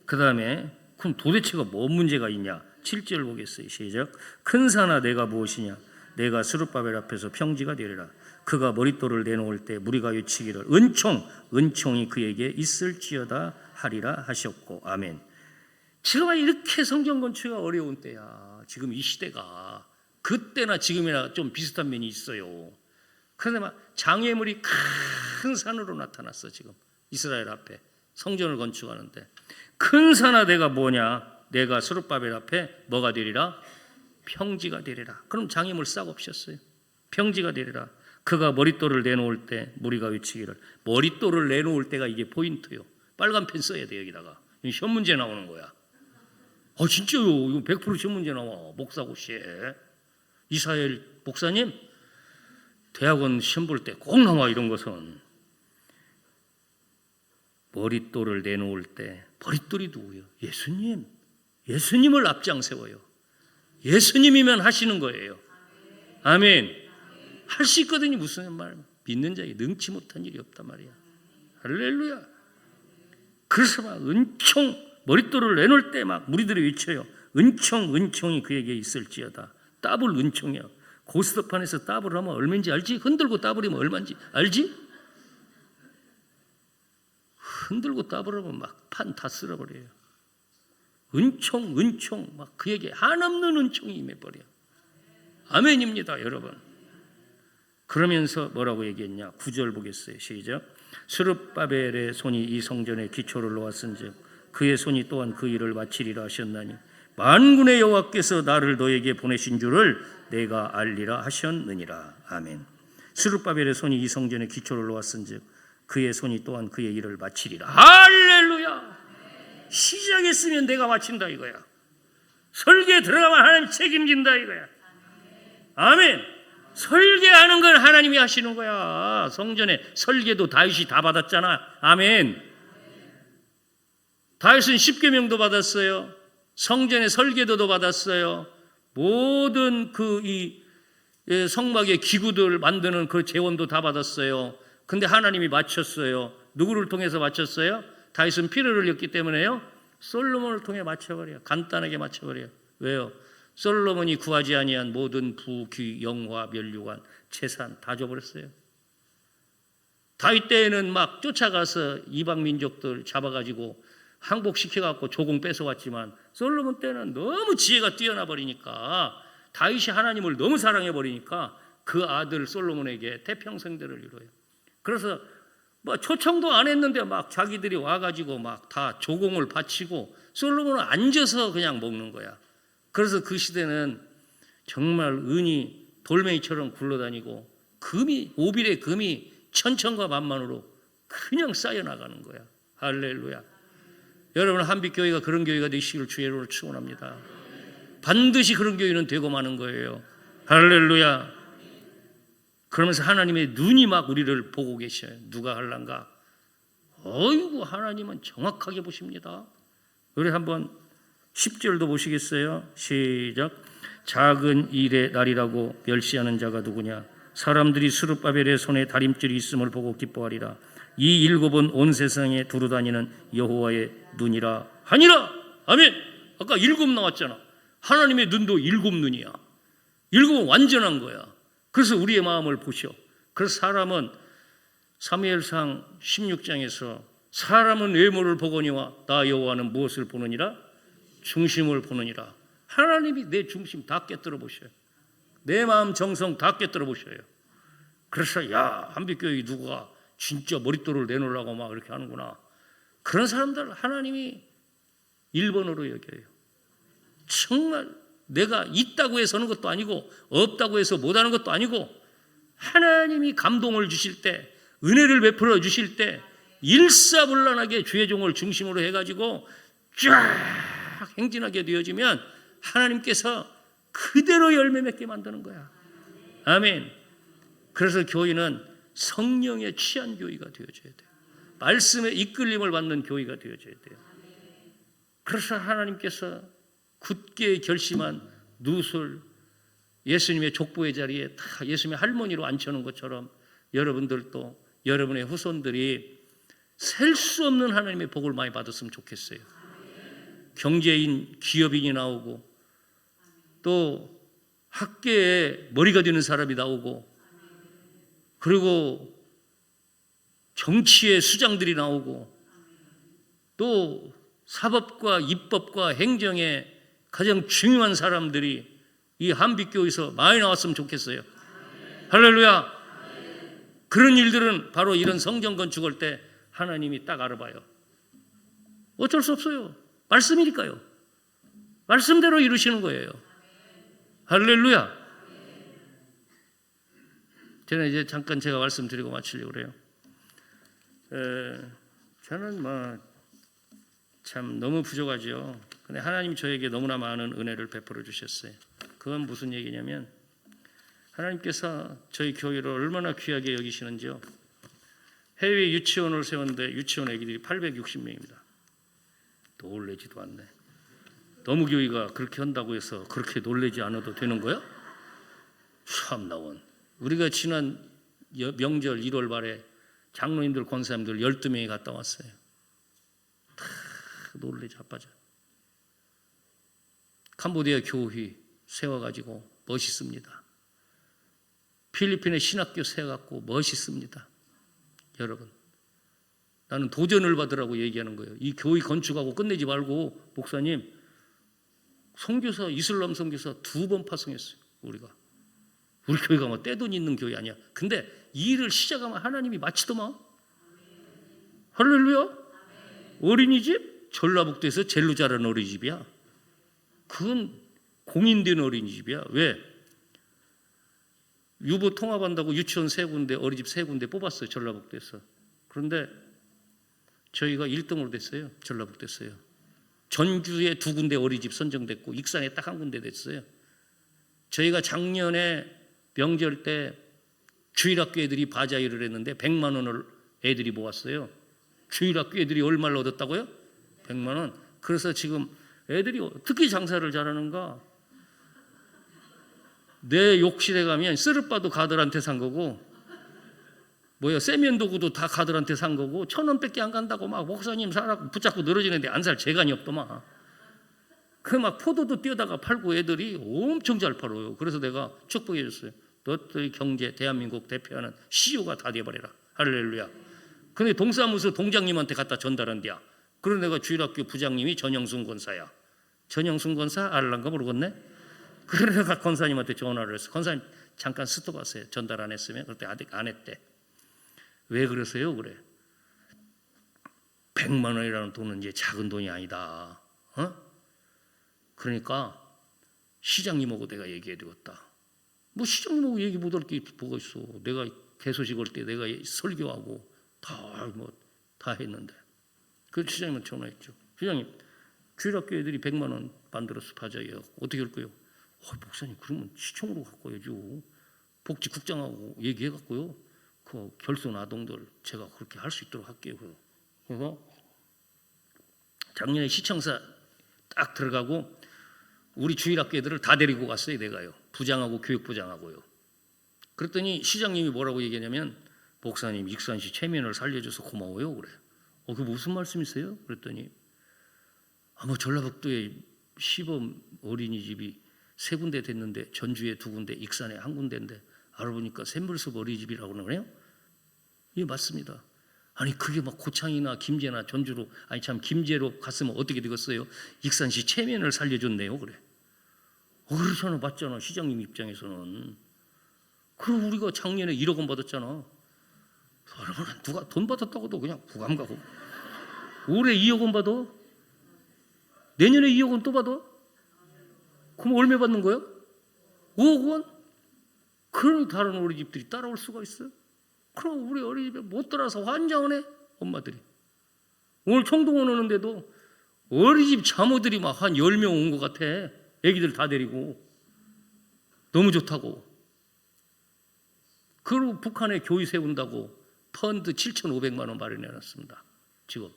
S1: 그 다음에 그럼 도대체가 뭔 문제가 있냐? 7절 보겠어요. 시작. 큰 산아 내가 무엇이냐? 내가 스룹바벨 앞에서 평지가 되리라. 그가 머릿돌을 내놓을 때 무리가 외치기를 은총이 그에게 있을지어다 하리라 하셨고. 아멘. 지금 이렇게 성전 건축이 어려운 때야. 지금 이 시대가 그때나 지금이나 좀 비슷한 면이 있어요. 그런데 막 장애물이 큰 산으로 나타났어. 지금 이스라엘 앞에 성전을 건축하는데 큰 산아 내가 뭐냐? 내가 스룹바벨 앞에 뭐가 되리라? 평지가 되리라. 그럼 장애물 싹 없었어요. 평지가 되리라. 그가 머릿돌을 내놓을 때 무리가 외치기를. 머릿돌을 내놓을 때가 이게 포인트요. 빨간 펜 써야 돼. 여기다가 시험 문제 나오는 거야. 진짜요. 이거 100% 시험 문제 나와. 목사고시에. 이사엘 목사님 대학원 시험 볼 때 꼭 나와. 이런 것은 머릿돌을 내놓을 때 머릿돌이 누구예요? 예수님을 앞장 세워요. 예수님이면 하시는 거예요. 아멘. 할 수 있거든요. 무슨 말? 믿는 자에게 능치 못한 일이 없단 말이야. 할렐루야. 그래서 막 머릿돌을 내놓을 때 막 무리들이 외쳐요. 은총이 그에게 있을지어다. 더블 은총이야. 고스톱판에서 더블을 하면 얼마인지 알지? 흔들고 더블이면 얼마인지 알지? 흔들고 더블하면 막 판 다 쓸어버려요. 은총 막 그에게 한없는 은총이 임해버려. 아멘입니다 여러분. 그러면서 뭐라고 얘기했냐? 9절 보겠어요. 시작. 스룹바벨의 손이 이 성전의 기초를 놓았은즉 그의 손이 또한 그 일을 마치리라 하셨나니 만군의 여호와께서 나를 너에게 보내신 줄을 내가 알리라 하셨느니라. 아멘. 스룹바벨의 손이 이 성전에 기초를 놓았은즉 그의 손이 또한 그의 일을 마치리라. 할렐루야. 시작했으면 내가 마친다 이거야. 설계에 들어가면 하나님 책임진다 이거야. 아멘. 설계하는 건 하나님이 하시는 거야. 성전에 설계도 다윗이 다 받았잖아. 아멘. 다윗은 십계명도 받았어요. 성전의 설계도도 받았어요. 모든 이 성막의 기구들 만드는 그 재원도 다 받았어요. 근데 하나님이 마쳤어요. 누구를 통해서 마쳤어요? 다윗은 피를 흘렸기 때문에요. 솔로몬을 통해 마쳐버려요. 간단하게 마쳐버려요. 왜요? 솔로몬이 구하지 아니한 모든 부, 귀, 영화, 면류관, 재산 다 줘버렸어요. 다윗 때에는 막 쫓아가서 이방 민족들 잡아가지고 항복시켜갖고 조공 뺏어왔지만 솔로몬 때는 너무 지혜가 뛰어나 버리니까 다윗이 하나님을 너무 사랑해버리니까 그 아들 솔로몬에게 태평생대를 이루어요. 그래서 뭐 초청도 안 했는데 막 자기들이 와가지고 막 다 조공을 바치고 솔로몬은 앉아서 그냥 먹는 거야. 그래서 그 시대는 정말 은이 돌멩이처럼 굴러다니고 금이 오빌의 금이 천천과 만만으로 그냥 쌓여나가는 거야. 할렐루야. 여러분 한빛교회가 그런 교회가 되시기를 주의 이름으로 축원합니다. 반드시 그런 교회는 되고 마는 거예요. 할렐루야. 그러면서 하나님의 눈이 막 우리를 보고 계셔요. 누가 할란가? 어이구 하나님은 정확하게 보십니다. 우리 한번 10절도 보시겠어요? 시작. 작은 일의 날이라고 멸시하는 자가 누구냐? 사람들이 스룹바벨의 손에 다림줄이 있음을 보고 기뻐하리라. 이 일곱은 온 세상에 두루다니는 여호와의 눈이라 하니라. 아멘. 아까 일곱 나왔잖아. 하나님의 눈도 일곱 눈이야. 일곱은 완전한 거야. 그래서 우리의 마음을 보셔. 그래서 사람은 사무엘상 16장에서 사람은 외모를 보거니와 나 여호와는 무엇을 보느니라? 중심을 보느니라. 하나님이 내 중심 다 깨뜨려 보셔요. 내 마음 정성 다 깨뜨려 보셔요. 그래서 야 한빛교회 누가 진짜 머릿돌을 내놓으려고 막 이렇게 하는구나. 그런 사람들 하나님이 1번으로 여겨요. 정말 내가 있다고 해서 하는 것도 아니고 없다고 해서 못하는 것도 아니고 하나님이 감동을 주실 때 은혜를 베풀어 주실 때 일사불란하게 주의 종을 중심으로 해가지고 쫙 행진하게 되어지면 하나님께서 그대로 열매 맺게 만드는 거야. 아멘. 그래서 교회는 성령에 취한 교회가 되어져야 돼요. 말씀의 이끌림을 받는 교회가 되어져야 돼요. 그래서 하나님께서 굳게 결심한 누술 예수님의 족보의 자리에 다 예수님의 할머니로 앉혀놓은 것처럼 여러분들도 여러분의 후손들이 셀 수 없는 하나님의 복을 많이 받았으면 좋겠어요. 경제인, 기업인이 나오고 또 학계에 머리가 되는 사람이 나오고 그리고 정치의 수장들이 나오고 또 사법과 입법과 행정에 가장 중요한 사람들이 이 한빛교회에서 많이 나왔으면 좋겠어요. 할렐루야. 그런 일들은 바로 이런 성전 건축할 때 하나님이 딱 알아봐요. 어쩔 수 없어요. 말씀이니까요. 말씀대로 이루시는 거예요. 할렐루야. 저는 이제 잠깐 제가 말씀드리고 마치려고 그래요. 저는 참 너무 부족하죠. 근데 하나님 저에게 너무나 많은 은혜를 베풀어 주셨어요. 그건 무슨 얘기냐면 하나님께서 저희 교회를 얼마나 귀하게 여기시는지요. 해외 유치원을 세웠는데 유치원 애기들이 860명입니다. 놀래지도 않네. 너무 교회가 그렇게 한다고 해서 그렇게 놀래지 않아도 되는 거야? 참 나원. 우리가 지난 명절 1월 말에 장로님들 권사님들 12명이 갔다 왔어요. 다 놀래 자빠져. 캄보디아 교회 세워가지고 멋있습니다. 필리핀의 신학교 세워갖고 멋있습니다. 여러분, 나는 도전을 받으라고 얘기하는 거예요. 이 교회 건축하고 끝내지 말고 목사님, 선교사 이슬람 선교사 2번 파송했어요. 우리 교회가 뭐 떼돈 있는 교회 아니야. 근데 이 일을 시작하면 하나님이 마치더만. 할렐루야. 어린이집 전라북도에서 제일 잘 자란 어린이집이야. 그건 공인된 어린이집이야. 왜? 유보 통합한다고 유치원 3군데, 어린이집 3군데 뽑았어요. 전라북도에서. 그런데 저희가 1등으로 됐어요. 전라북도에서요. 전주에 2군데 어린이집 선정됐고 익산에 딱 1군데 됐어요. 저희가 작년에 명절 때 주일학교 애들이 바자회를 했는데 100만 원을 애들이 모았어요. 주일학교 애들이 얼마를 얻었다고요? 100만 원. 그래서 지금 애들이 어떻게 장사를 잘하는가? 내 욕실에 가면 쓰르빠도 가들한테 산 거고 세면 도구도 다 가들한테 산 거고 1,000원밖에 안 간다고 막 목사님 사라고 붙잡고 늘어지는데 안 살 재간이 없더만. 그 막 포도도 띄어다가 팔고 애들이 엄청 잘 팔아요. 그래서 내가 축복해 줬어요. 너희들의 경제 대한민국 대표하는 CEO가 다 돼버려라. 할렐루야. 근데 동사무소 동장님한테 갖다 전달한대야. 그래서 내가 주일학교 부장님이 전영순 권사야. 전영순 권사 알란가 모르겠네. 그래서 내가 권사님한테 전화를 했어. 권사님 잠깐 스톱하세요. 전달 안 했으면. 그때 아직 안 했대. 왜 그러세요? 그래. 100만 원이라는 돈은 이제 작은 돈이 아니다. 그러니까 시장님하고 내가 얘기해 되겠다. 시장님하고 얘기 못할 게 뭐가 있어. 내가 개소식 올 때 내가 설교하고 다 했는데. 그래서 시장님한테 전화했죠. 시장님, 주일학교 애들이 100만 원 만들어서 바자예요. 어떻게 할 거예요? 목사님, 그러면 시청으로 갖고 와야죠. 복지국장하고 얘기해 갖고요. 그 결손 아동들 제가 그렇게 할 수 있도록 할게요. 그래서 작년에 시청사 딱 들어가고 우리 주일학교 애들을 다 데리고 갔어요. 내가요. 부장하고 교육부장하고요. 그랬더니 시장님이 뭐라고 얘기하냐면 목사님 익산시 체면을 살려줘서 고마워요. 그래. 그게 무슨 말씀이세요? 그랬더니 전라북도에 시범 어린이집이 3군데 됐는데 전주에 2군데, 익산에 1군데인데 알아보니까 샘물숲 어린이집이라고 그러네요. 예, 맞습니다. 아니 그게 막 고창이나 김제나 전주로 김제로 갔으면 어떻게 되겠어요? 익산시 체면을 살려줬네요. 그래. 그렇잖아. 맞잖아. 시장님 입장에서는. 그럼 우리가 작년에 1억 원 받았잖아. 여러분 누가 돈 받았다고도 그냥 부감 가고 올해 2억 원 받아? 내년에 2억 원 또 받아? 그럼 얼마 받는 거야? 5억 원? 그러니 다른 어린이집들이 따라올 수가 있어요? 그럼 우리 어린이집에 못 따라서 환장을 해 엄마들이. 오늘 총동원 오는데도 어린이집 자모들이 막 한 10명 온 것 같아. 애기들 다 데리고. 너무 좋다고. 그리고 북한에 교회 세운다고 펀드 7,500만 원 마련해놨습니다. 지금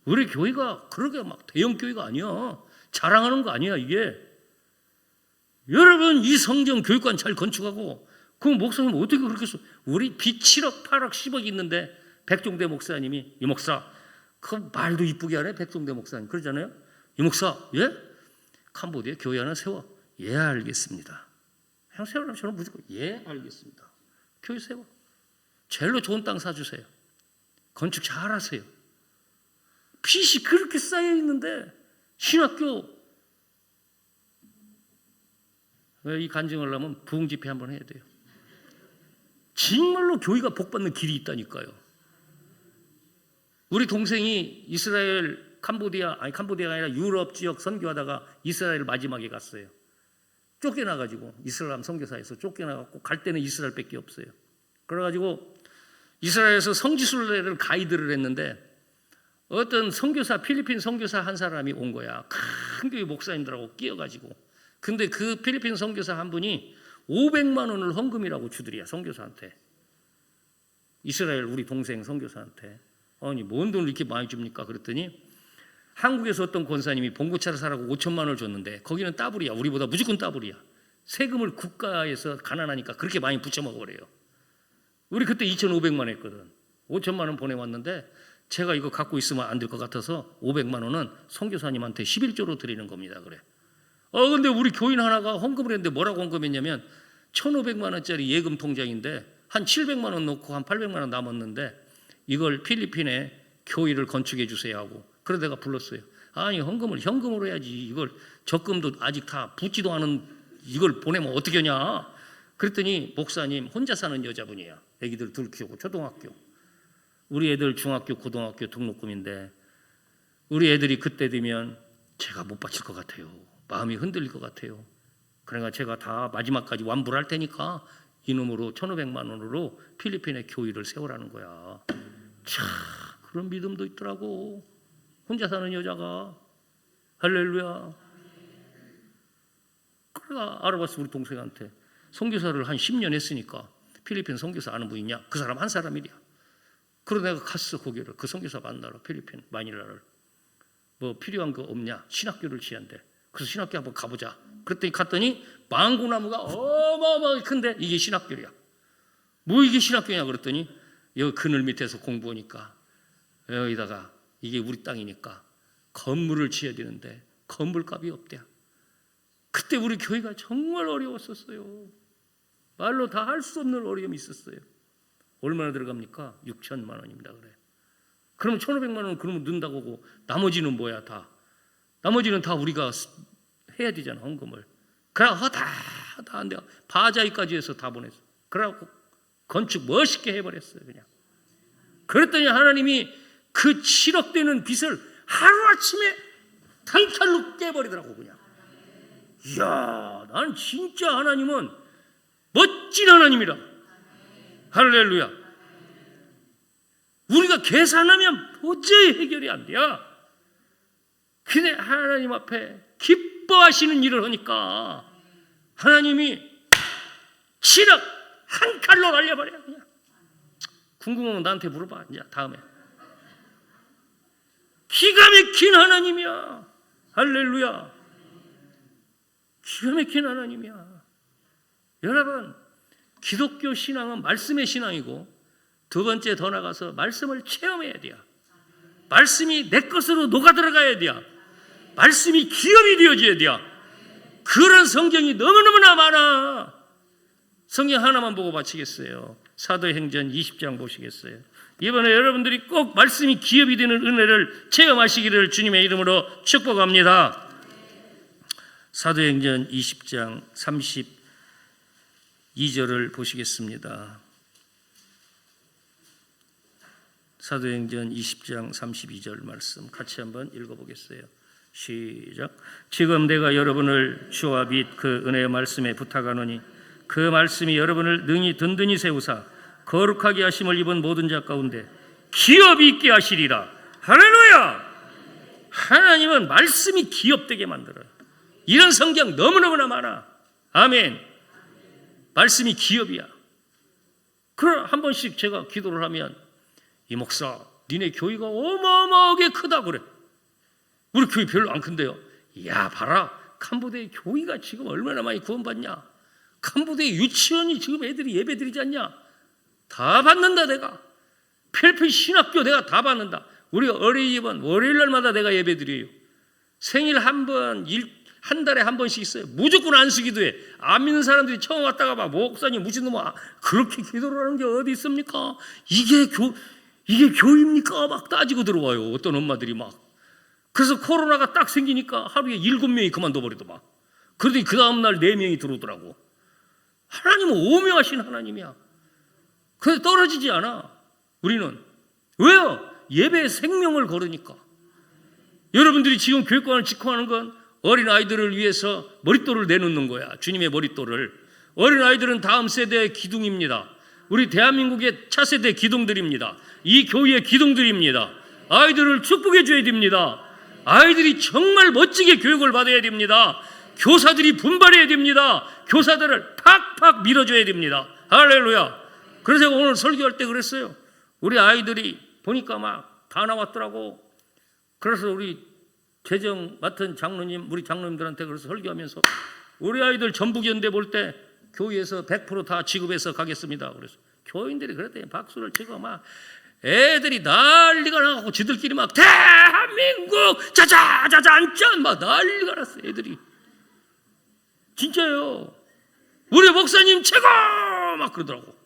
S1: 우리 교회가 그렇게 막 대형 교회가 아니야. 자랑하는 거 아니야 이게. 여러분 이 성경 교육관 잘 건축하고 그럼 목사님 어떻게 그렇게 써? 우리 빚 7억 8억 10억 있는데 백종대 목사님이 이 목사 그 말도 이쁘게 하네. 백종대 목사님 그러잖아요. 이 목사 예? 캄보디아 교회 하나 세워. 예 알겠습니다. 그냥 세우라면 저는 무조건 예 알겠습니다. 교회 세워. 제일로 좋은 땅 사주세요. 건축 잘하세요. 빚이 그렇게 쌓여 있는데 신학교 이 간증을 하려면 부흥 집회 한번 해야 돼요. 정말로 교회가 복받는 길이 있다니까요. 우리 동생이 이스라엘 캄보디아가 아니라 유럽 지역 선교하다가 이스라엘 마지막에 갔어요. 쫓겨나가지고 이슬람 선교사에서 쫓겨나갖고 갈 때는 이스라엘밖에 없어요. 그래가지고 이스라엘에서 성지순례를 가이드를 했는데 어떤 선교사 필리핀 선교사 한 사람이 온 거야. 큰 교회 목사님들하고 끼어가지고. 근데 그 필리핀 선교사 한 분이 500만 원을 헌금이라고 주더리야. 선교사한테. 이스라엘 우리 동생 선교사한테. 아니 뭔 돈을 이렇게 많이 줍니까? 그랬더니 한국에서 어떤 권사님이 봉고차를 사라고 5천만 원을 줬는데 거기는 따블이야. 우리보다 무조건 따블이야. 세금을 국가에서 가난하니까 그렇게 많이 붙여먹어버려요. 우리 그때 2,500만 했거든. 5천만 원 보내왔는데 제가 이거 갖고 있으면 안 될 것 같아서 500만 원은 선교사님한테 11조로 드리는 겁니다. 그래. 근데 우리 교인 하나가 헌금을 했는데 뭐라고 헌금했냐면 1,500만 원짜리 예금 통장인데 한 700만 원 넣고 한 800만 원 남았는데 이걸 필리핀에 교회를 건축해 주세요 하고. 그래서 내가 불렀어요. 아니 헌금을 현금으로 해야지. 이걸 적금도 아직 다 붙지도 않은 이걸 보내면 어떻게 하냐. 그랬더니 목사님 혼자 사는 여자분이야. 애기들 둘 키우고 초등학교. 우리 애들 중학교 고등학교 등록금인데 우리 애들이 그때 되면 제가 못 바칠 것 같아요. 마음이 흔들릴 것 같아요. 그러니까 제가 다 마지막까지 완부를 할 테니까 이놈으로 1,500만 원으로 필리핀에 교회를 세우라는 거야. 참 그런 믿음도 있더라고. 혼자 사는 여자가. 할렐루야. 그래가 알아봤어. 우리 동생한테 선교사를 한 10년 했으니까 필리핀 선교사 아는 분 있냐? 그 사람 한 사람이랴. 그래서 내가 갔어. 거기를 그 선교사 만나러 필리핀 마닐라를. 뭐 필요한 거 없냐? 신학교를 지한대. 그래서 신학교 한번 가보자. 그랬더니 갔더니 망고나무가 어마어마하게 큰데 이게 신학교야. 뭐 이게 신학교냐 그랬더니 여기 그늘 밑에서 공부하니까 여기다가 이게 우리 땅이니까 건물을 지어야 되는데 건물값이 없대. 그때 우리 교회가 정말 어려웠었어요. 말로 다 할 수 없는 어려움이 있었어요. 얼마나 들어갑니까? 6천만 원입니다. 그래. 그러면 1,500만 원 그러면 넣는다고 하고 나머지는 뭐야 다. 나머지는 다 우리가 해야 되잖아 헌금을. 그래갖고 다 안 돼. 바자위까지 해서 다 보냈어. 그래갖고 건축 멋있게 해버렸어요 그냥. 그랬더니 하나님이 그 7억 되는 빚을 하루아침에 단칼로 깨버리더라고 그냥. 이야, 난 진짜 하나님은 멋진 하나님이라. 할렐루야. 우리가 계산하면 도저히 해결이 안 돼요. 근데 하나님 앞에 기뻐하시는 일을 하니까 하나님이 7억 한 칼로 날려버려요 그냥. 궁금하면 나한테 물어봐 이제 다음에. 기가 막힌 하나님이야. 할렐루야. 기가 막힌 하나님이야. 여러분, 기독교 신앙은 말씀의 신앙이고 두 번째 더 나가서 말씀을 체험해야 돼요. 말씀이 내 것으로 녹아들어가야 돼요. 말씀이 기업이 되어져야 돼요. 그런 성경이 너무너무나 많아. 성경 하나만 보고 마치겠어요. 사도행전 20장 보시겠어요? 이번에 여러분들이 꼭 말씀이 기업이 되는 은혜를 체험하시기를 주님의 이름으로 축복합니다. 사도행전 20장 32절을 보시겠습니다. 사도행전 20장 32절 말씀 같이 한번 읽어보겠어요. 시작. 지금 내가 여러분을 주와 빛 그 은혜의 말씀에 부탁하노니 그 말씀이 여러분을 능히 든든히 세우사 거룩하게 하심을 입은 모든 자 가운데 기업이 있게 하시리라. 할렐루야. 하나님은 말씀이 기업되게 만들어요. 이런 성경 너무너무나 많아. 아멘. 말씀이 기업이야. 그럼 한 번씩 제가 기도를 하면 이 목사 니네 교회가 어마어마하게 크다 그래. 우리 교회 별로 안 큰데요. 야 봐라 캄보디아 교회가 지금 얼마나 많이 구원받냐. 캄보디아 유치원이 지금 애들이 예배 드리지 않냐. 다 받는다 내가. 필리핀 신학교 내가 다 받는다. 우리 어린이집은 월요일날마다 내가 예배 드려요. 생일 한 번, 한 달에 한 번씩 있어요. 무조건 안수기도 해. 안 믿는 사람들이 처음 왔다가 막 목사님 무슨 놈 그렇게 기도를 하는 게 어디 있습니까? 이게 교입니까? 막 따지고 들어와요. 어떤 엄마들이 막. 그래서 코로나가 딱 생기니까 하루에 7명이 그만둬 버리더만. 그러더니 그 다음날 4명이 들어오더라고. 하나님은 오묘하신 하나님이야. 그래서 떨어지지 않아. 우리는. 왜요? 예배에 생명을 걸으니까. 여러분들이 지금 교육관을 직후하는 건 어린아이들을 위해서 머릿돌을 내놓는 거야. 주님의 머릿돌을. 어린아이들은 다음 세대의 기둥입니다. 우리 대한민국의 차세대 기둥들입니다. 이 교회의 기둥들입니다. 아이들을 축복해 줘야 됩니다. 아이들이 정말 멋지게 교육을 받아야 됩니다. 교사들이 분발해야 됩니다. 교사들을 팍팍 밀어줘야 됩니다. 할렐루야. 그래서 제가 오늘 설교할 때 그랬어요. 우리 아이들이 보니까 막 다 나왔더라고. 그래서 우리 재정 맡은 장로님, 우리 장로님들한테 그래서 설교하면서 우리 아이들 전북연대 볼 때 교회에서 100% 다 지급해서 가겠습니다. 그래서 교인들이 그랬더니 박수를 치고 막 애들이 난리가 나고 지들끼리 막 대한민국 짜자자잔짠 막 난리가 났어 애들이. 진짜요. 우리 목사님 최고 막 그러더라고.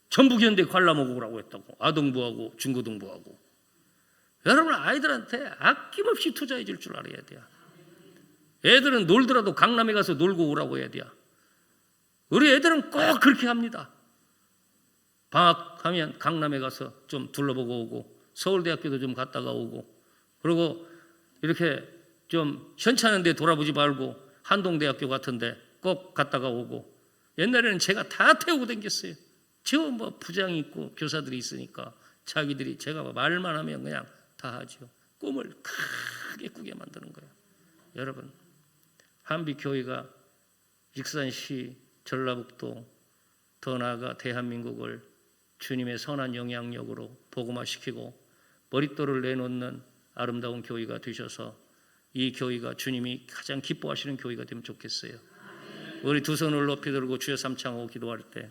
S1: 전북연대 관람하고 오라고 했다고. 아동부하고 중고등부하고. 여러분 아이들한테 아낌없이 투자해 줄 줄 알아야 돼요. 애들은 놀더라도 강남에 가서 놀고 오라고 해야 돼요. 우리 애들은 꼭 그렇게 합니다. 방학하면 강남에 가서 좀 둘러보고 오고 서울대학교도 좀 갔다가 오고 그리고 이렇게 좀 현찮은 데 돌아보지 말고 한동대학교 같은데 꼭 갔다가 오고. 옛날에는 제가 다 태우고 다녔어요. 저 뭐 부장이 있고 교사들이 있으니까 자기들이 제가 말만 하면 그냥 다 하죠. 꿈을 크게 꾸게 만드는 거예요. 여러분, 한빛교회가 익산시, 전라북도, 더 나아가 대한민국을 주님의 선한 영향력으로 복음화시키고 머릿돌을 내놓는 아름다운 교회가 되셔서 이 교회가 주님이 가장 기뻐하시는 교회가 되면 좋겠어요. 우리 두 손을 높이 들고 주여 삼창하고 기도할 때